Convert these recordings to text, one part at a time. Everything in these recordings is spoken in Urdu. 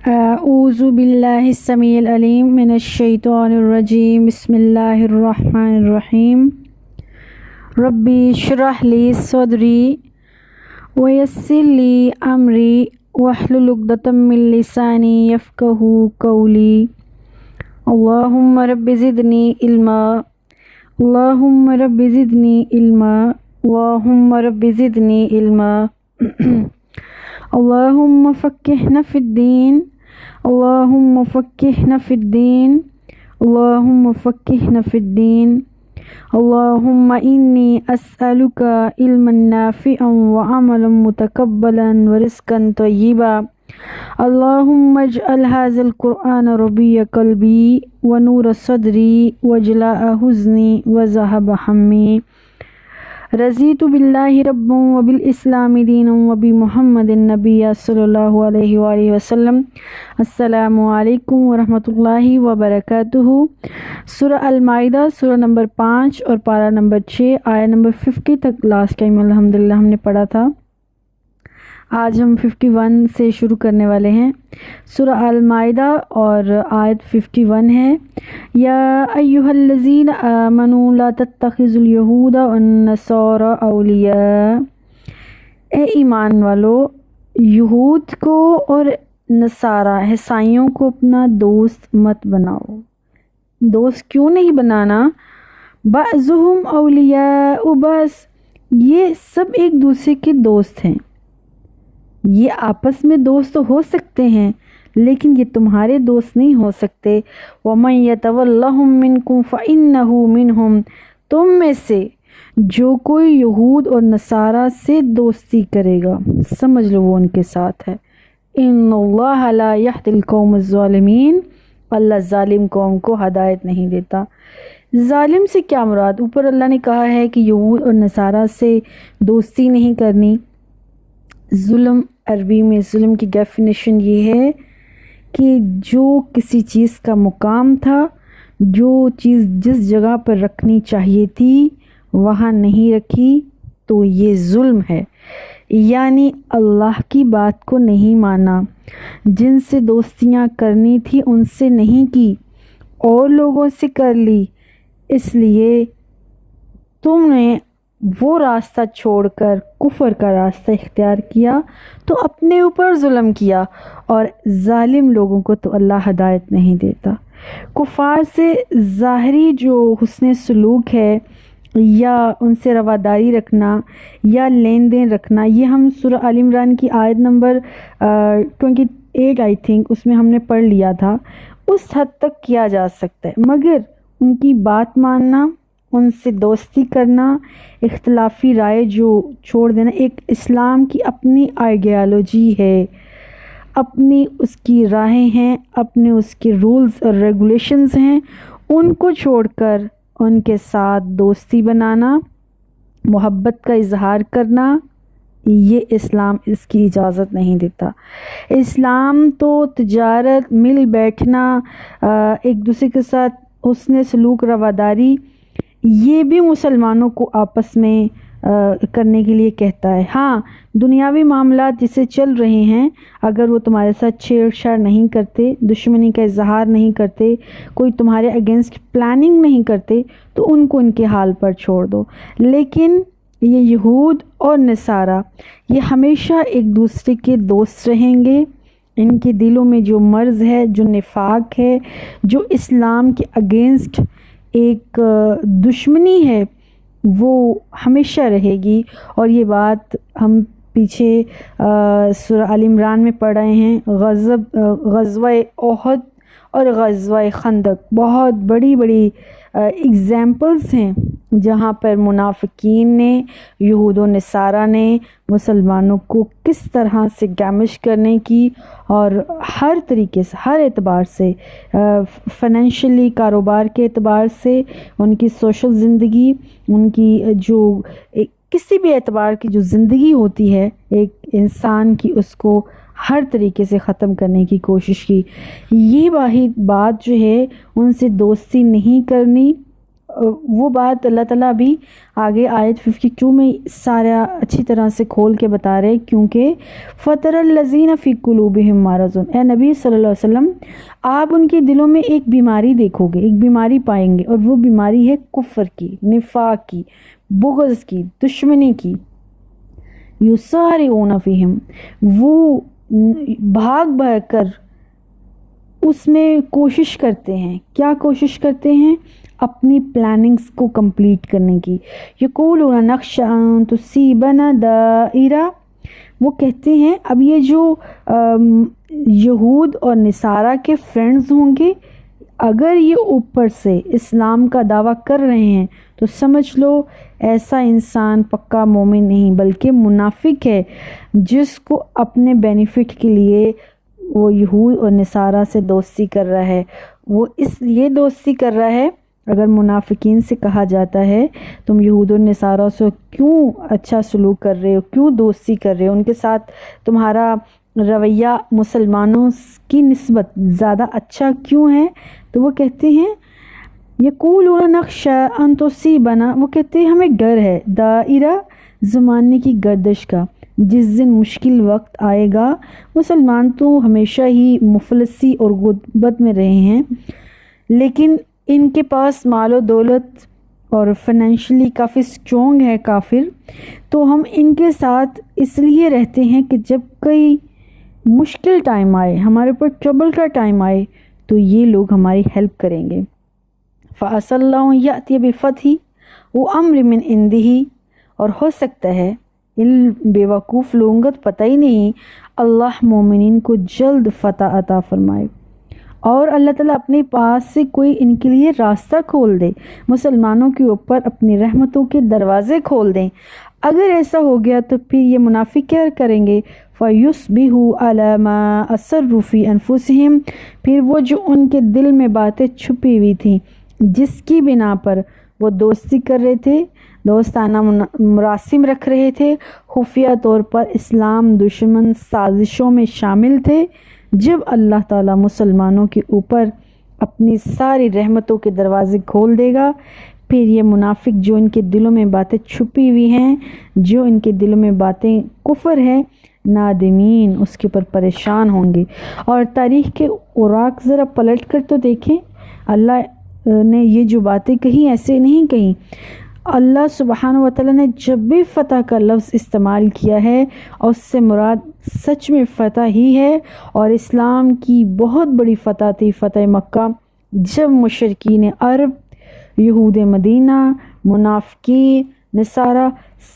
اعوذ باللہ السمیع العلیم من الشیطان الرجیم بسم اللہ الرحمن الرحیم ربی اشرح لی صدری ویسر لی امری واحلل عقدۃ من لسانی یفقہوا قولی اللہم رب زدنی علما اللہم رب زدنی علما اللہم رب زدنی علما اللہم فقہنا فی الدین اللہم فقہنا فی الدین اللہم فقہنا فی الدین اللہم انی اسألک علما نافعا وعملا متقبلا ورزقا طیبا اللہم اجعل ھذا القرآن ربیع قلبی ونور صدری وجلاء حزنی وذہب ہمی رضیت باللہ ربا وبالاسلام دینا وبمحمد النبی صلی اللہ علیہ وآلہ وسلم۔ السلام علیکم ورحمۃ اللہ وبرکاتہ۔ سورہ المائدہ سورہ نمبر 5 اور پارہ نمبر 6 آیہ نمبر 50 تک لاسٹ ٹائم الحمدللہ ہم نے پڑھا تھا۔ آج ہم 51 سے شروع کرنے والے ہیں۔ سورہ المائدہ اور آیت 51 ہے، یا ایہا الذین آمنوا لا تتخذوا الیہود والنصارى اولیاء، اے ایمان والو یہود کو اور نصارہ عیسائیوں کو اپنا دوست مت بناؤ۔ دوست کیوں نہیں بنانا؟ بعضهم اولیاء، بس یہ سب ایک دوسرے کے دوست ہیں، یہ آپس میں دوست تو ہو سکتے ہیں لیکن یہ تمہارے دوست نہیں ہو سکتے۔ وَمَن يَتَوَلَّهُم مِّنكُمْ فَإِنَّهُ مِنْهُمْ، تم میں سے جو کوئی یہود اور نصارہ سے دوستی کرے گا سمجھ لو وہ ان کے ساتھ ہے۔ إِنَّ اللَّهَ لَا يَهْدِي الْقَوْمَ الظَّالِمِينَ، اللہ ظالم قوم کو ہدایت نہیں دیتا۔ ظالم سے کیا مراد؟ اوپر اللہ نے کہا ہے کہ یہود اور نصارہ سے دوستی نہیں کرنی۔ ظلم، عربی میں ظلم کی ڈیفینیشن یہ ہے کہ جو کسی چیز کا مقام تھا، جو چیز جس جگہ پر رکھنی چاہیے تھی وہاں نہیں رکھی تو یہ ظلم ہے، یعنی اللہ کی بات کو نہیں مانا، جن سے دوستیاں کرنی تھی ان سے نہیں کی اور لوگوں سے کر لی، اس لیے تم نے وہ راستہ چھوڑ کر کفر کا راستہ اختیار کیا تو اپنے اوپر ظلم کیا، اور ظالم لوگوں کو تو اللہ ہدایت نہیں دیتا۔ کفار سے ظاہری جو حسن سلوک ہے یا ان سے رواداری رکھنا یا لین دین رکھنا، یہ ہم سورہ علی عمران کی آیت نمبر 28 آئی تھنک اس میں ہم نے پڑھ لیا تھا، اس حد تک کیا جا سکتا ہے، مگر ان کی بات ماننا، ان سے دوستی کرنا، اختلافی رائے جو چھوڑ دینا، ایک اسلام کی اپنی آئیڈیالوجی ہے، اپنی اس کی راہیں ہیں، اپنے اس کے رولز اور ریگولیشنز ہیں، ان کو چھوڑ کر ان کے ساتھ دوستی بنانا، محبت کا اظہار کرنا، یہ اسلام اس کی اجازت نہیں دیتا۔ اسلام تو تجارت، مل بیٹھنا، ایک دوسرے کے ساتھ حسن سلوک، رواداری، یہ بھی مسلمانوں کو آپس میں کرنے کے لیے کہتا ہے۔ ہاں، دنیاوی معاملات جسے چل رہے ہیں اگر وہ تمہارے ساتھ چھیڑ چھاڑ نہیں کرتے، دشمنی کا اظہار نہیں کرتے، کوئی تمہارے اگینسٹ پلاننگ نہیں کرتے تو ان کو ان کے حال پر چھوڑ دو، لیکن یہ یہود اور نصارہ یہ ہمیشہ ایک دوسرے کے دوست رہیں گے۔ ان کے دلوں میں جو مرض ہے، جو نفاق ہے، جو اسلام کے اگینسٹ ایک دشمنی ہے، وہ ہمیشہ رہے گی، اور یہ بات ہم پیچھے سورہ آل عمران میں پڑھ رہے ہیں۔ غزوہ احد اور غزوہ خندق بہت بڑی بڑی اگزامپلز ہیں جہاں پر منافقین نے، یہود و نصارہ نے مسلمانوں کو کس طرح سے ڈیمیج کرنے کی، اور ہر طریقے سے، ہر اعتبار سے، فائنینشلی، کاروبار کے اعتبار سے، ان کی سوشل زندگی، ان کی جو کسی بھی اعتبار کی جو زندگی ہوتی ہے ایک انسان کی، اس کو ہر طریقے سے ختم کرنے کی کوشش کی۔ یہ واحد بات جو ہے ان سے دوستی نہیں کرنی، وہ بات اللہ تعالیٰ بھی آگے آیت 52 میں سارا اچھی طرح سے کھول کے بتا رہے، کیونکہ فطر الذین فی قلوبہم مرض، اے نبی صلی اللہ علیہ وسلم آپ ان کے دلوں میں ایک بیماری دیکھو گے، ایک بیماری پائیں گے، اور وہ بیماری ہے کفر کی، نفاق کی، بغض کی، دشمنی کی۔ یسارعون فیہم، وہ بھاگ بھاگ کر اس میں کوشش کرتے ہیں۔ کیا کوشش کرتے ہیں؟ اپنی پلاننگز کو کمپلیٹ کرنے کی۔ یقولون نخشى ان تصیبنا دائرہ، وہ کہتے ہیں اب یہ جو یہود اور نصارہ کے فرینڈز ہوں گے، اگر یہ اوپر سے اسلام کا دعویٰ کر رہے ہیں تو سمجھ لو ایسا انسان پکا مومن نہیں بلکہ منافق ہے، جس کو اپنے بینیفٹ کے لیے وہ یہود اور نصارہ سے دوستی کر رہا ہے۔ وہ اس لیے دوستی کر رہا ہے، اگر منافقین سے کہا جاتا ہے تم یہود اور نصارہ سے کیوں اچھا سلوک کر رہے ہو، کیوں دوستی کر رہے ہو، ان کے ساتھ تمہارا رویہ مسلمانوں کی نسبت زیادہ اچھا کیوں ہے، تو وہ کہتے ہیں یقولون نخشى ان تصیبنا، وہ کہتے ہیں ہمیں ڈر ہے دائرہ زمانے کی گردش کا، جس دن مشکل وقت آئے گا۔ مسلمان تو ہمیشہ ہی مفلسی اور غربت میں رہے ہیں، لیکن ان کے پاس مال و دولت اور فائنینشلی کافی اسٹرونگ ہے کافر، تو ہم ان کے ساتھ اس لیے رہتے ہیں کہ جب کوئی مشکل ٹائم آئے، ہمارے اوپر ٹربل کا ٹائم آئے، تو یہ لوگ ہماری ہیلپ کریں گے۔ فَعَسَى اللَّهُ أَن يَأْتِيَ بِفَتْحٍ وَأَمْرٍ مِّنْ عِنْدِهِ، اور ہو سکتا ہے ان بیوقوف لوگوں کو تو پتہ ہی نہیں، اللہ مومنین کو جلد فتح عطا فرمائے اور اللہ تعالیٰ اپنے پاس سے کوئی ان کے لیے راستہ کھول دے، مسلمانوں کے اوپر اپنی رحمتوں کے دروازے کھول دیں۔ اگر ایسا ہو گیا تو پھر یہ منافق کیا کریں گے؟ فَيُصْبِحُوا عَلَى مَا أَسَرُّوا فِي أَنفُسِهِمْ، پھر وہ جو ان کے دل میں باتیں چھپی ہوئی تھیں، جس کی بنا پر وہ دوستی کر رہے تھے، دوستانہ مراسم رکھ رہے تھے، خفیہ طور پر اسلام دشمن سازشوں میں شامل تھے، جب اللہ تعالیٰ مسلمانوں کے اوپر اپنی ساری رحمتوں کے دروازے کھول دے گا، پھر یہ منافق جو ان کے دلوں میں باتیں چھپی ہوئی ہیں، جو ان کے دلوں میں باتیں کفر ہے، نادمین، اس کے اوپر پریشان ہوں گے۔ اور تاریخ کے اوراق ذرا پلٹ کر تو دیکھیں، اللہ نے یہ جو باتیں کہیں ایسے نہیں کہیں۔ اللہ سبحانہ وتعالیٰ نے جب بھی فتح کا لفظ استعمال کیا ہے اور اس سے مراد سچ میں فتح ہی ہے، اور اسلام کی بہت بڑی فتح تھی فتح مکہ، جب مشرکین عرب، یہود مدینہ، منافقین، نصارہ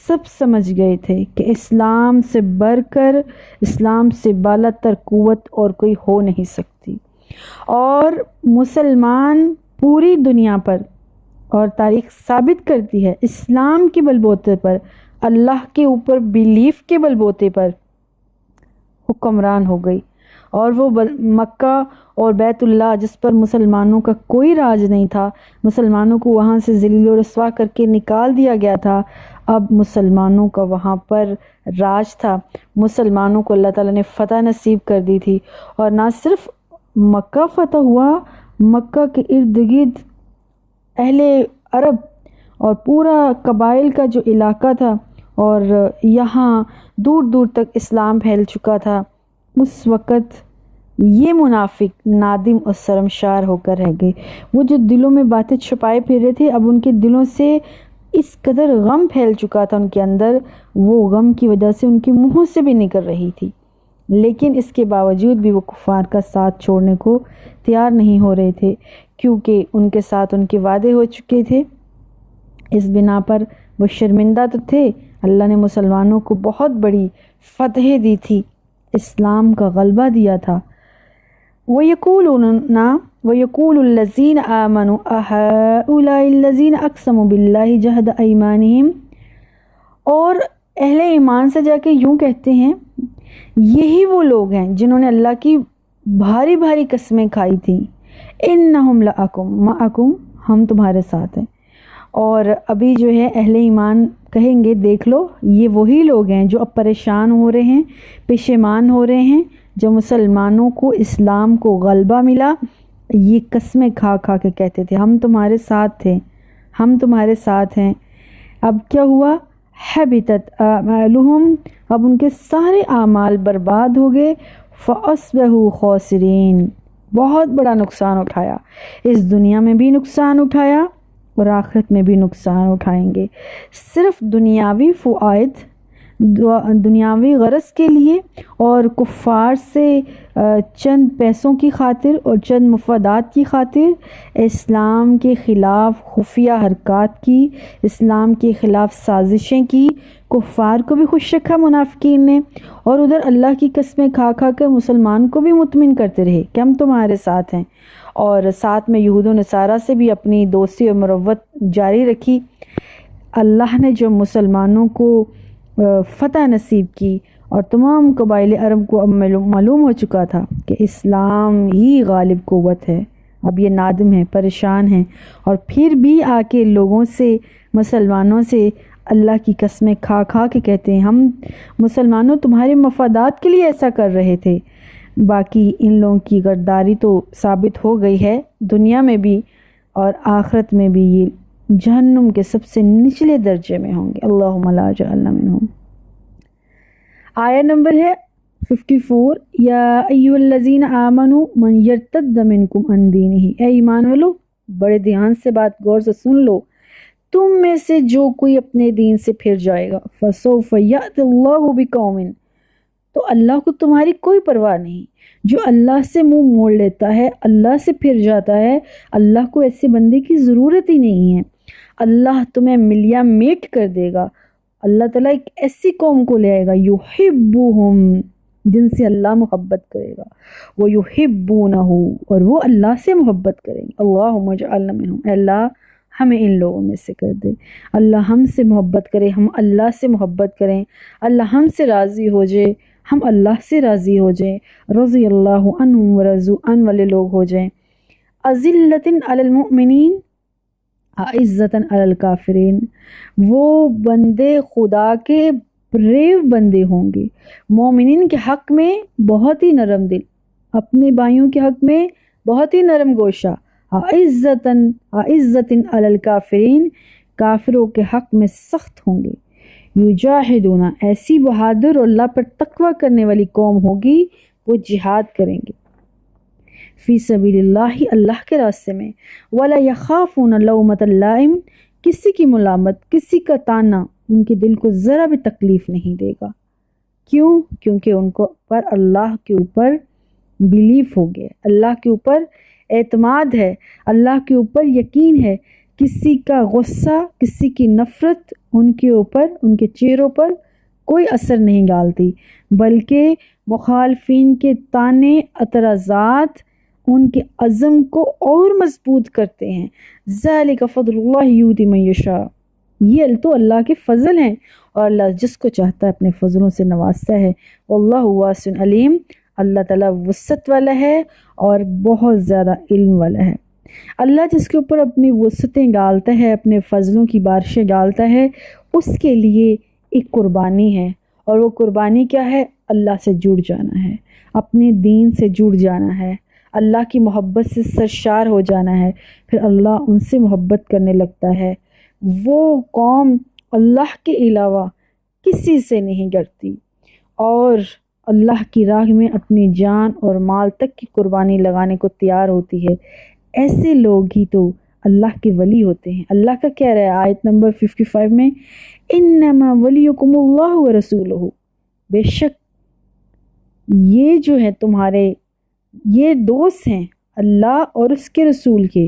سب سمجھ گئے تھے کہ اسلام سے بڑھ کر، اسلام سے بالا تر قوت اور کوئی ہو نہیں سکتی، اور مسلمان پوری دنیا پر، اور تاریخ ثابت کرتی ہے، اسلام کے بلبوتے پر، اللہ کے اوپر بیلیف کے بلبوتے پر حکمران ہو گئی، اور وہ مکہ اور بیت اللہ جس پر مسلمانوں کا کوئی راج نہیں تھا، مسلمانوں کو وہاں سے ذلیل و رسوا کر کے نکال دیا گیا تھا، اب مسلمانوں کا وہاں پر راج تھا، مسلمانوں کو اللہ تعالیٰ نے فتح نصیب کر دی تھی۔ اور نہ صرف مکہ فتح ہوا، مکہ کے ارد گرد اہل عرب اور پورا قبائل کا جو علاقہ تھا، اور یہاں دور دور تک اسلام پھیل چکا تھا، اس وقت یہ منافق نادم اور شرمسار ہو کر رہ گئے۔ وہ جو دلوں میں باتیں چھپائے پھر رہے تھے، اب ان کے دلوں سے اس قدر غم پھیل چکا تھا ان کے اندر، وہ غم کی وجہ سے ان کے منہوں سے بھی نکل رہی تھی، لیکن اس کے باوجود بھی وہ کفار کا ساتھ چھوڑنے کو تیار نہیں ہو رہے تھے، کیونکہ ان کے ساتھ ان کے وعدے ہو چکے تھے۔ اس بنا پر وہ شرمندہ تو تھے، اللہ نے مسلمانوں کو بہت بڑی فتح دی تھی، اسلام کا غلبہ دیا تھا۔ وَيَقُولُ الَّذِينَ آمَنُوا أَهَؤُلَاءِ الَّذِينَ أَقْسَمُوا بِاللَّهِ جَهْدَ أَيْمَانِهِمْ، اور اہل ایمان سے جا کے یوں کہتے ہیں، یہی وہ لوگ ہیں جنہوں نے اللہ کی بھاری بھاری قسمیں کھائی تھیں، إِنَّهُمْ لَأَكُمْ مَعَكُمْ، ہم تمہارے ساتھ ہیں۔ اور ابھی جو ہے اہل ایمان کہیں گے دیکھ لو، یہ وہی لوگ ہیں جو اب پریشان ہو رہے ہیں، پشیمان ہو رہے ہیں، جب مسلمانوں کو اسلام کو غلبہ ملا، یہ قسمیں کھا کھا کے کہتے تھے ہم تمہارے ساتھ تھے، ہم تمہارے ساتھ ہیں۔ اب کیا ہوا؟ حبطت اعمالہم، اب ان کے سارے اعمال برباد ہو گئے۔ فاصبحوا خاسرین، بہت بڑا نقصان اٹھایا، اس دنیا میں بھی نقصان اٹھایا اور آخرت میں بھی نقصان اٹھائیں گے۔ صرف دنیاوی فوائد، دنیاوی غرض کے لیے اور کفار سے چند پیسوں کی خاطر اور چند مفادات کی خاطر اسلام کے خلاف خفیہ حرکات کی، اسلام کے خلاف سازشیں کی، کفار کو بھی خوش رکھا منافقین نے، اور ادھر اللہ کی قسمیں کھا کھا کر مسلمان کو بھی مطمئن کرتے رہے کہ ہم تمہارے ساتھ ہیں، اور ساتھ میں یہود و نصارہ سے بھی اپنی دوستی اور مروت جاری رکھی۔ اللہ نے جو مسلمانوں کو فتح نصیب کی اور تمام قبائل عرب کو اب معلوم ہو چکا تھا کہ اسلام ہی غالب قوت ہے، اب یہ نادم ہیں، پریشان ہیں، اور پھر بھی آ کے لوگوں سے، مسلمانوں سے اللہ کی قسمیں کھا کھا کے کہتے ہیں ہم مسلمانوں تمہارے مفادات کے لیے ایسا کر رہے تھے۔ باقی ان لوگوں کی غداری تو ثابت ہو گئی ہے، دنیا میں بھی اور آخرت میں بھی یہ جہنم کے سب سے نچلے درجے میں ہوں گے۔ اللہم لا جعلنا منہم۔ آیہ نمبر ہے 54، یا ایھا الذین آمنوا من یرتد منکم عن دینہ، اے ایمان والو بڑے دھیان سے بات غور سے سن لو، تم میں سے جو کوئی اپنے دین سے پھر جائے گا، فسوف یأتی اللہ بقوم، تو اللہ کو تمہاری کوئی پرواہ نہیں، جو اللہ سے منہ موڑ لیتا ہے، اللہ سے پھر جاتا ہے، اللہ کو ایسے بندے کی ضرورت ہی نہیں ہے، اللہ تمہیں ملیا میٹ کر دے گا۔ اللہ تعالیٰ ایک ایسی قوم کو لے آئے گا، یحبہم، جن سے اللہ محبت کرے گا، وہ یحبونہ، اور وہ اللہ سے محبت کریں گے۔ اللہم اجعلنا منہم، اے اللہ ہمیں ان لوگوں میں سے کر دے، اللہ ہم سے محبت کرے، ہم اللہ سے محبت کریں، اللہ ہم سے راضی ہو جائے، ہم اللہ سے راضی ہو جائیں، رضی اللہ عنہم ورضوا عنہ والے لوگ ہو جائیں۔ اذلۃ علی المؤمنین اعزۃ علی الکافرین، وہ بندے خدا کے بریو بندے ہوں گے، مومنین کے حق میں بہت ہی نرم دل، اپنے بھائیوں کے حق میں بہت ہی نرم گوشہ، اعزۃ علی الکافرین، کافروں کے حق میں سخت ہوں گے۔ یجاہدون، ایسی بہادر اور اللہ پر تقوی کرنے والی قوم ہوگی، وہ جہاد کریں گے فی سبیل اللہ، اللہ کے راستے میں، ولا یخافون لومۃ لائم، کسی کی ملامت، کسی کا تانا ان کے دل کو ذرا بھی تکلیف نہیں دے گا۔ کیوں؟ کیونکہ ان کو پر اللہ کے اوپر بیلیف ہو گیا، اللہ کے اوپر اعتماد ہے، اللہ کے اوپر یقین ہے، کسی کا غصہ، کسی کی نفرت ان کے اوپر، ان کے چہروں پر کوئی اثر نہیں ڈالتی، بلکہ مخالفین کے طعنے، اعتراضات ان کے عزم کو اور مضبوط کرتے ہیں۔ ذالک فضل اللہ یؤتی من یشاء، یہ تو اللہ کے فضل ہیں، اور اللہ جس کو چاہتا ہے اپنے فضلوں سے نوازتا ہے۔ واللہ واسع علیم، اللہ تعالیٰ وسعت والا ہے اور بہت زیادہ علم والا ہے۔ اللہ جس کے اوپر اپنی وسعتیں ڈالتا ہے، اپنے فضلوں کی بارشیں ڈالتا ہے، اس کے لیے ایک قربانی ہے، اور وہ قربانی کیا ہے؟ اللہ سے جڑ جانا ہے، اپنے دین سے جڑ جانا ہے، اللہ کی محبت سے سرشار ہو جانا ہے، پھر اللہ ان سے محبت کرنے لگتا ہے۔ وہ قوم اللہ کے علاوہ کسی سے نہیں ڈرتی اور اللہ کی راہ میں اپنی جان اور مال تک کی قربانی لگانے کو تیار ہوتی ہے۔ ایسے لوگ ہی تو اللہ کے ولی ہوتے ہیں۔ اللہ کا کہہ رہا ہے آیت نمبر 55 میں، انما ولیکم اللہ ورسولہ، بے شک یہ جو ہے تمہارے یہ دوست ہیں اللہ اور اس کے رسول کے،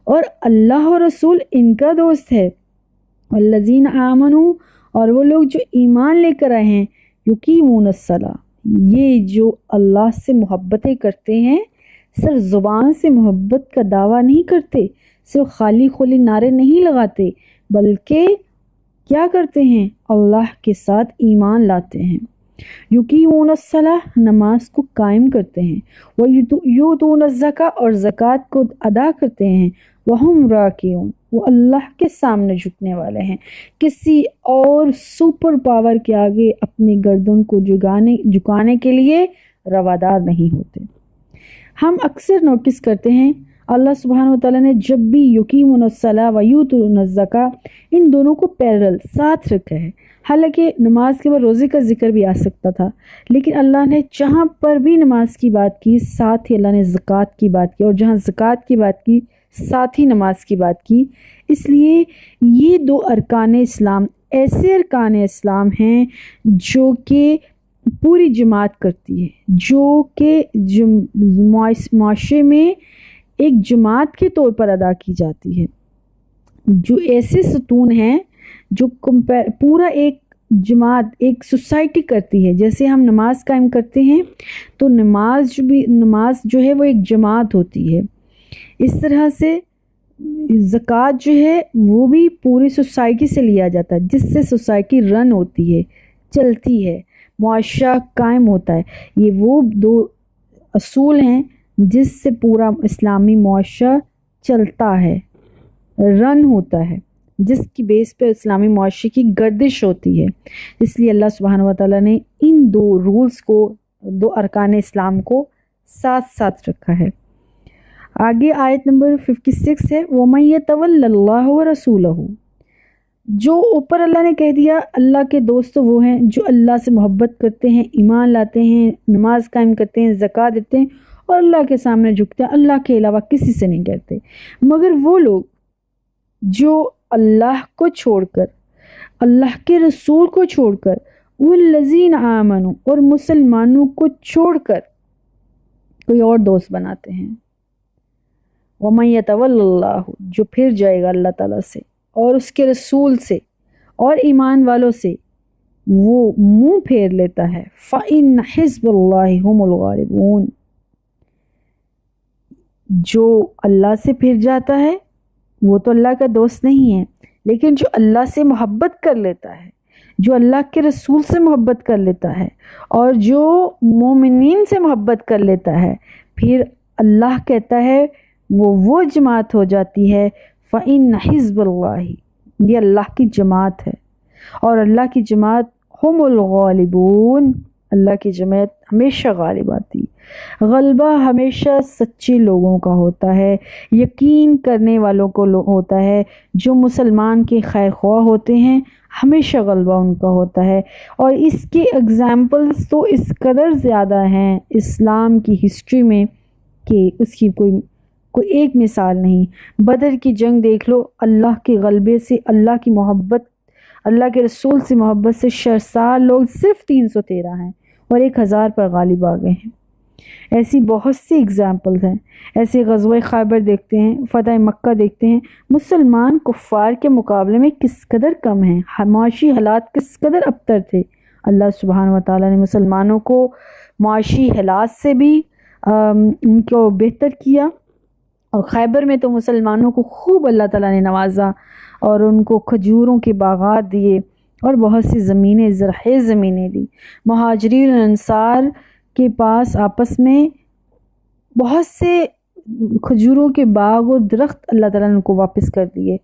اور اللہ اور رسول ان کا دوست ہے۔ والذین آمنوا، اور وہ لوگ جو ایمان لے کر آئے ہیں، یقیمون الصلاۃ، یہ جو اللہ سے محبتیں کرتے ہیں، صرف زبان سے محبت کا دعویٰ نہیں کرتے، صرف خالی خالی نعرے نہیں لگاتے، بلکہ کیا کرتے ہیں؟ اللہ کے ساتھ ایمان لاتے ہیں۔ یقیمون الصلاۃ، نماز کو قائم کرتے ہیں، ویؤتون الزکاۃ، اور زکوٰۃ کو ادا کرتے ہیں، وہم راکعون، وہ اللہ کے سامنے جھکنے والے ہیں، کسی اور سپر پاور کے آگے اپنی گردن کو جھکانے کے لیے روادار نہیں ہوتے۔ ہم اکثر نوٹس کرتے ہیں اللہ سبحانہ وتعالیٰ نے جب بھی یقیمون الصلاۃ و یؤتون الزکاۃ ان دونوں کو پیرل ساتھ رکھا ہے. حالانکہ نماز کے بعد روزے کا ذکر بھی آ سکتا تھا، لیکن اللہ نے جہاں پر بھی نماز کی بات کی ساتھ ہی اللہ نے زکوٰۃ کی بات کی، اور جہاں زکوٰۃ کی بات کی ساتھ ہی نماز کی بات کی. اس لیے یہ دو ارکان اسلام ایسے ارکان اسلام ہیں جو کہ پوری جماعت کرتی ہے، جو کہ معاشرے میں ایک جماعت کے طور پر ادا کی جاتی ہے، جو ایسے ستون ہیں جو پورا ایک جماعت ایک سوسائٹی کرتی ہے. جیسے ہم نماز قائم کرتے ہیں تو نماز جو ہے وہ ایک جماعت ہوتی ہے. اس طرح سے زکوٰۃ جو ہے وہ بھی پوری سوسائٹی سے لیا جاتا ہے، جس سے سوسائٹی رن ہوتی ہے، چلتی ہے، معاشرہ قائم ہوتا ہے. یہ وہ دو اصول ہیں جس سے پورا اسلامی معاشرہ چلتا ہے، رن ہوتا ہے، جس کی بیس پہ اسلامی معاشرے کی گردش ہوتی ہے. اس لیے اللہ سبحانہ وتعالیٰ نے ان دو رولز کو، دو ارکان اسلام کو ساتھ ساتھ رکھا ہے. آگے آیت نمبر 56 ہے وَمَن يَتَوَلَّ اللَّهَ وَرَسُولَهُ. جو اوپر اللہ نے کہہ دیا اللہ کے دوست وہ ہیں جو اللہ سے محبت کرتے ہیں، ایمان لاتے ہیں، نماز قائم کرتے ہیں، زکوٰۃ دیتے ہیں اور اللہ کے سامنے جھکتے ہیں، اللہ کے علاوہ کسی سے نہیں کرتے. مگر وہ لوگ جو اللہ کو چھوڑ کر، اللہ کے رسول کو چھوڑ کر، والذین آمنوا اور مسلمانوں کو چھوڑ کر کوئی اور دوست بناتے ہیں. وَمَن يَتَوَلَّ اللَّهُ جو پھر جائے گا اللہ تعالیٰ سے اور اس کے رسول سے اور ایمان والوں سے، وہ منہ پھیر لیتا ہے. فَإِنَّ حِزْبَ اللَّهِ هُمُ الْغَالِبُونَ. جو اللہ سے پھر جاتا ہے وہ تو اللہ کا دوست نہیں ہے، لیکن جو اللہ سے محبت کر لیتا ہے، جو اللہ کے رسول سے محبت کر لیتا ہے اور جو مومنین سے محبت کر لیتا ہے، پھر اللہ کہتا ہے وہ جماعت ہو جاتی ہے. فَإِنَّ حِزْبَ اللَّهِ یہ اللہ کی جماعت ہے، اور اللہ کی جماعت ہم الغالبون، اللہ کی جماعت ہمیشہ غالب آتی. غلبہ ہمیشہ سچے لوگوں کا ہوتا ہے، یقین کرنے والوں کو ہوتا ہے، جو مسلمان کے خیر خواہ ہوتے ہیں ہمیشہ غلبہ ان کا ہوتا ہے. اور اس کے اگزامپلز تو اس قدر زیادہ ہیں اسلام کی ہسٹری میں کہ اس کی کوئی ایک مثال نہیں. بدر کی جنگ دیکھ لو، اللہ کے غلبے سے، اللہ کی محبت، اللہ کے رسول سے محبت سے شرسار لوگ صرف 313 ہیں اور 1000 پر غالب آ گئے ہیں. ایسی بہت سی اگزامپلز ہیں. ایسے غزوہ خیبر دیکھتے ہیں، فتح مکہ دیکھتے ہیں، مسلمان کفار کے مقابلے میں کس قدر کم ہیں، معاشی حالات کس قدر ابتر تھے. اللہ سبحانہ وتعالیٰ نے مسلمانوں کو معاشی حالات سے بھی ان کو بہتر کیا، اور خیبر میں تو مسلمانوں کو خوب اللہ تعالیٰ نے نوازا اور ان کو کھجوروں کے باغات دیے اور بہت سی زمینیں، زرخیز زمینیں دی. مہاجرین اور انصار کے پاس آپس میں بہت سے کھجوروں کے باغ اور درخت اللہ تعالیٰ نے ان کو واپس کر دیے،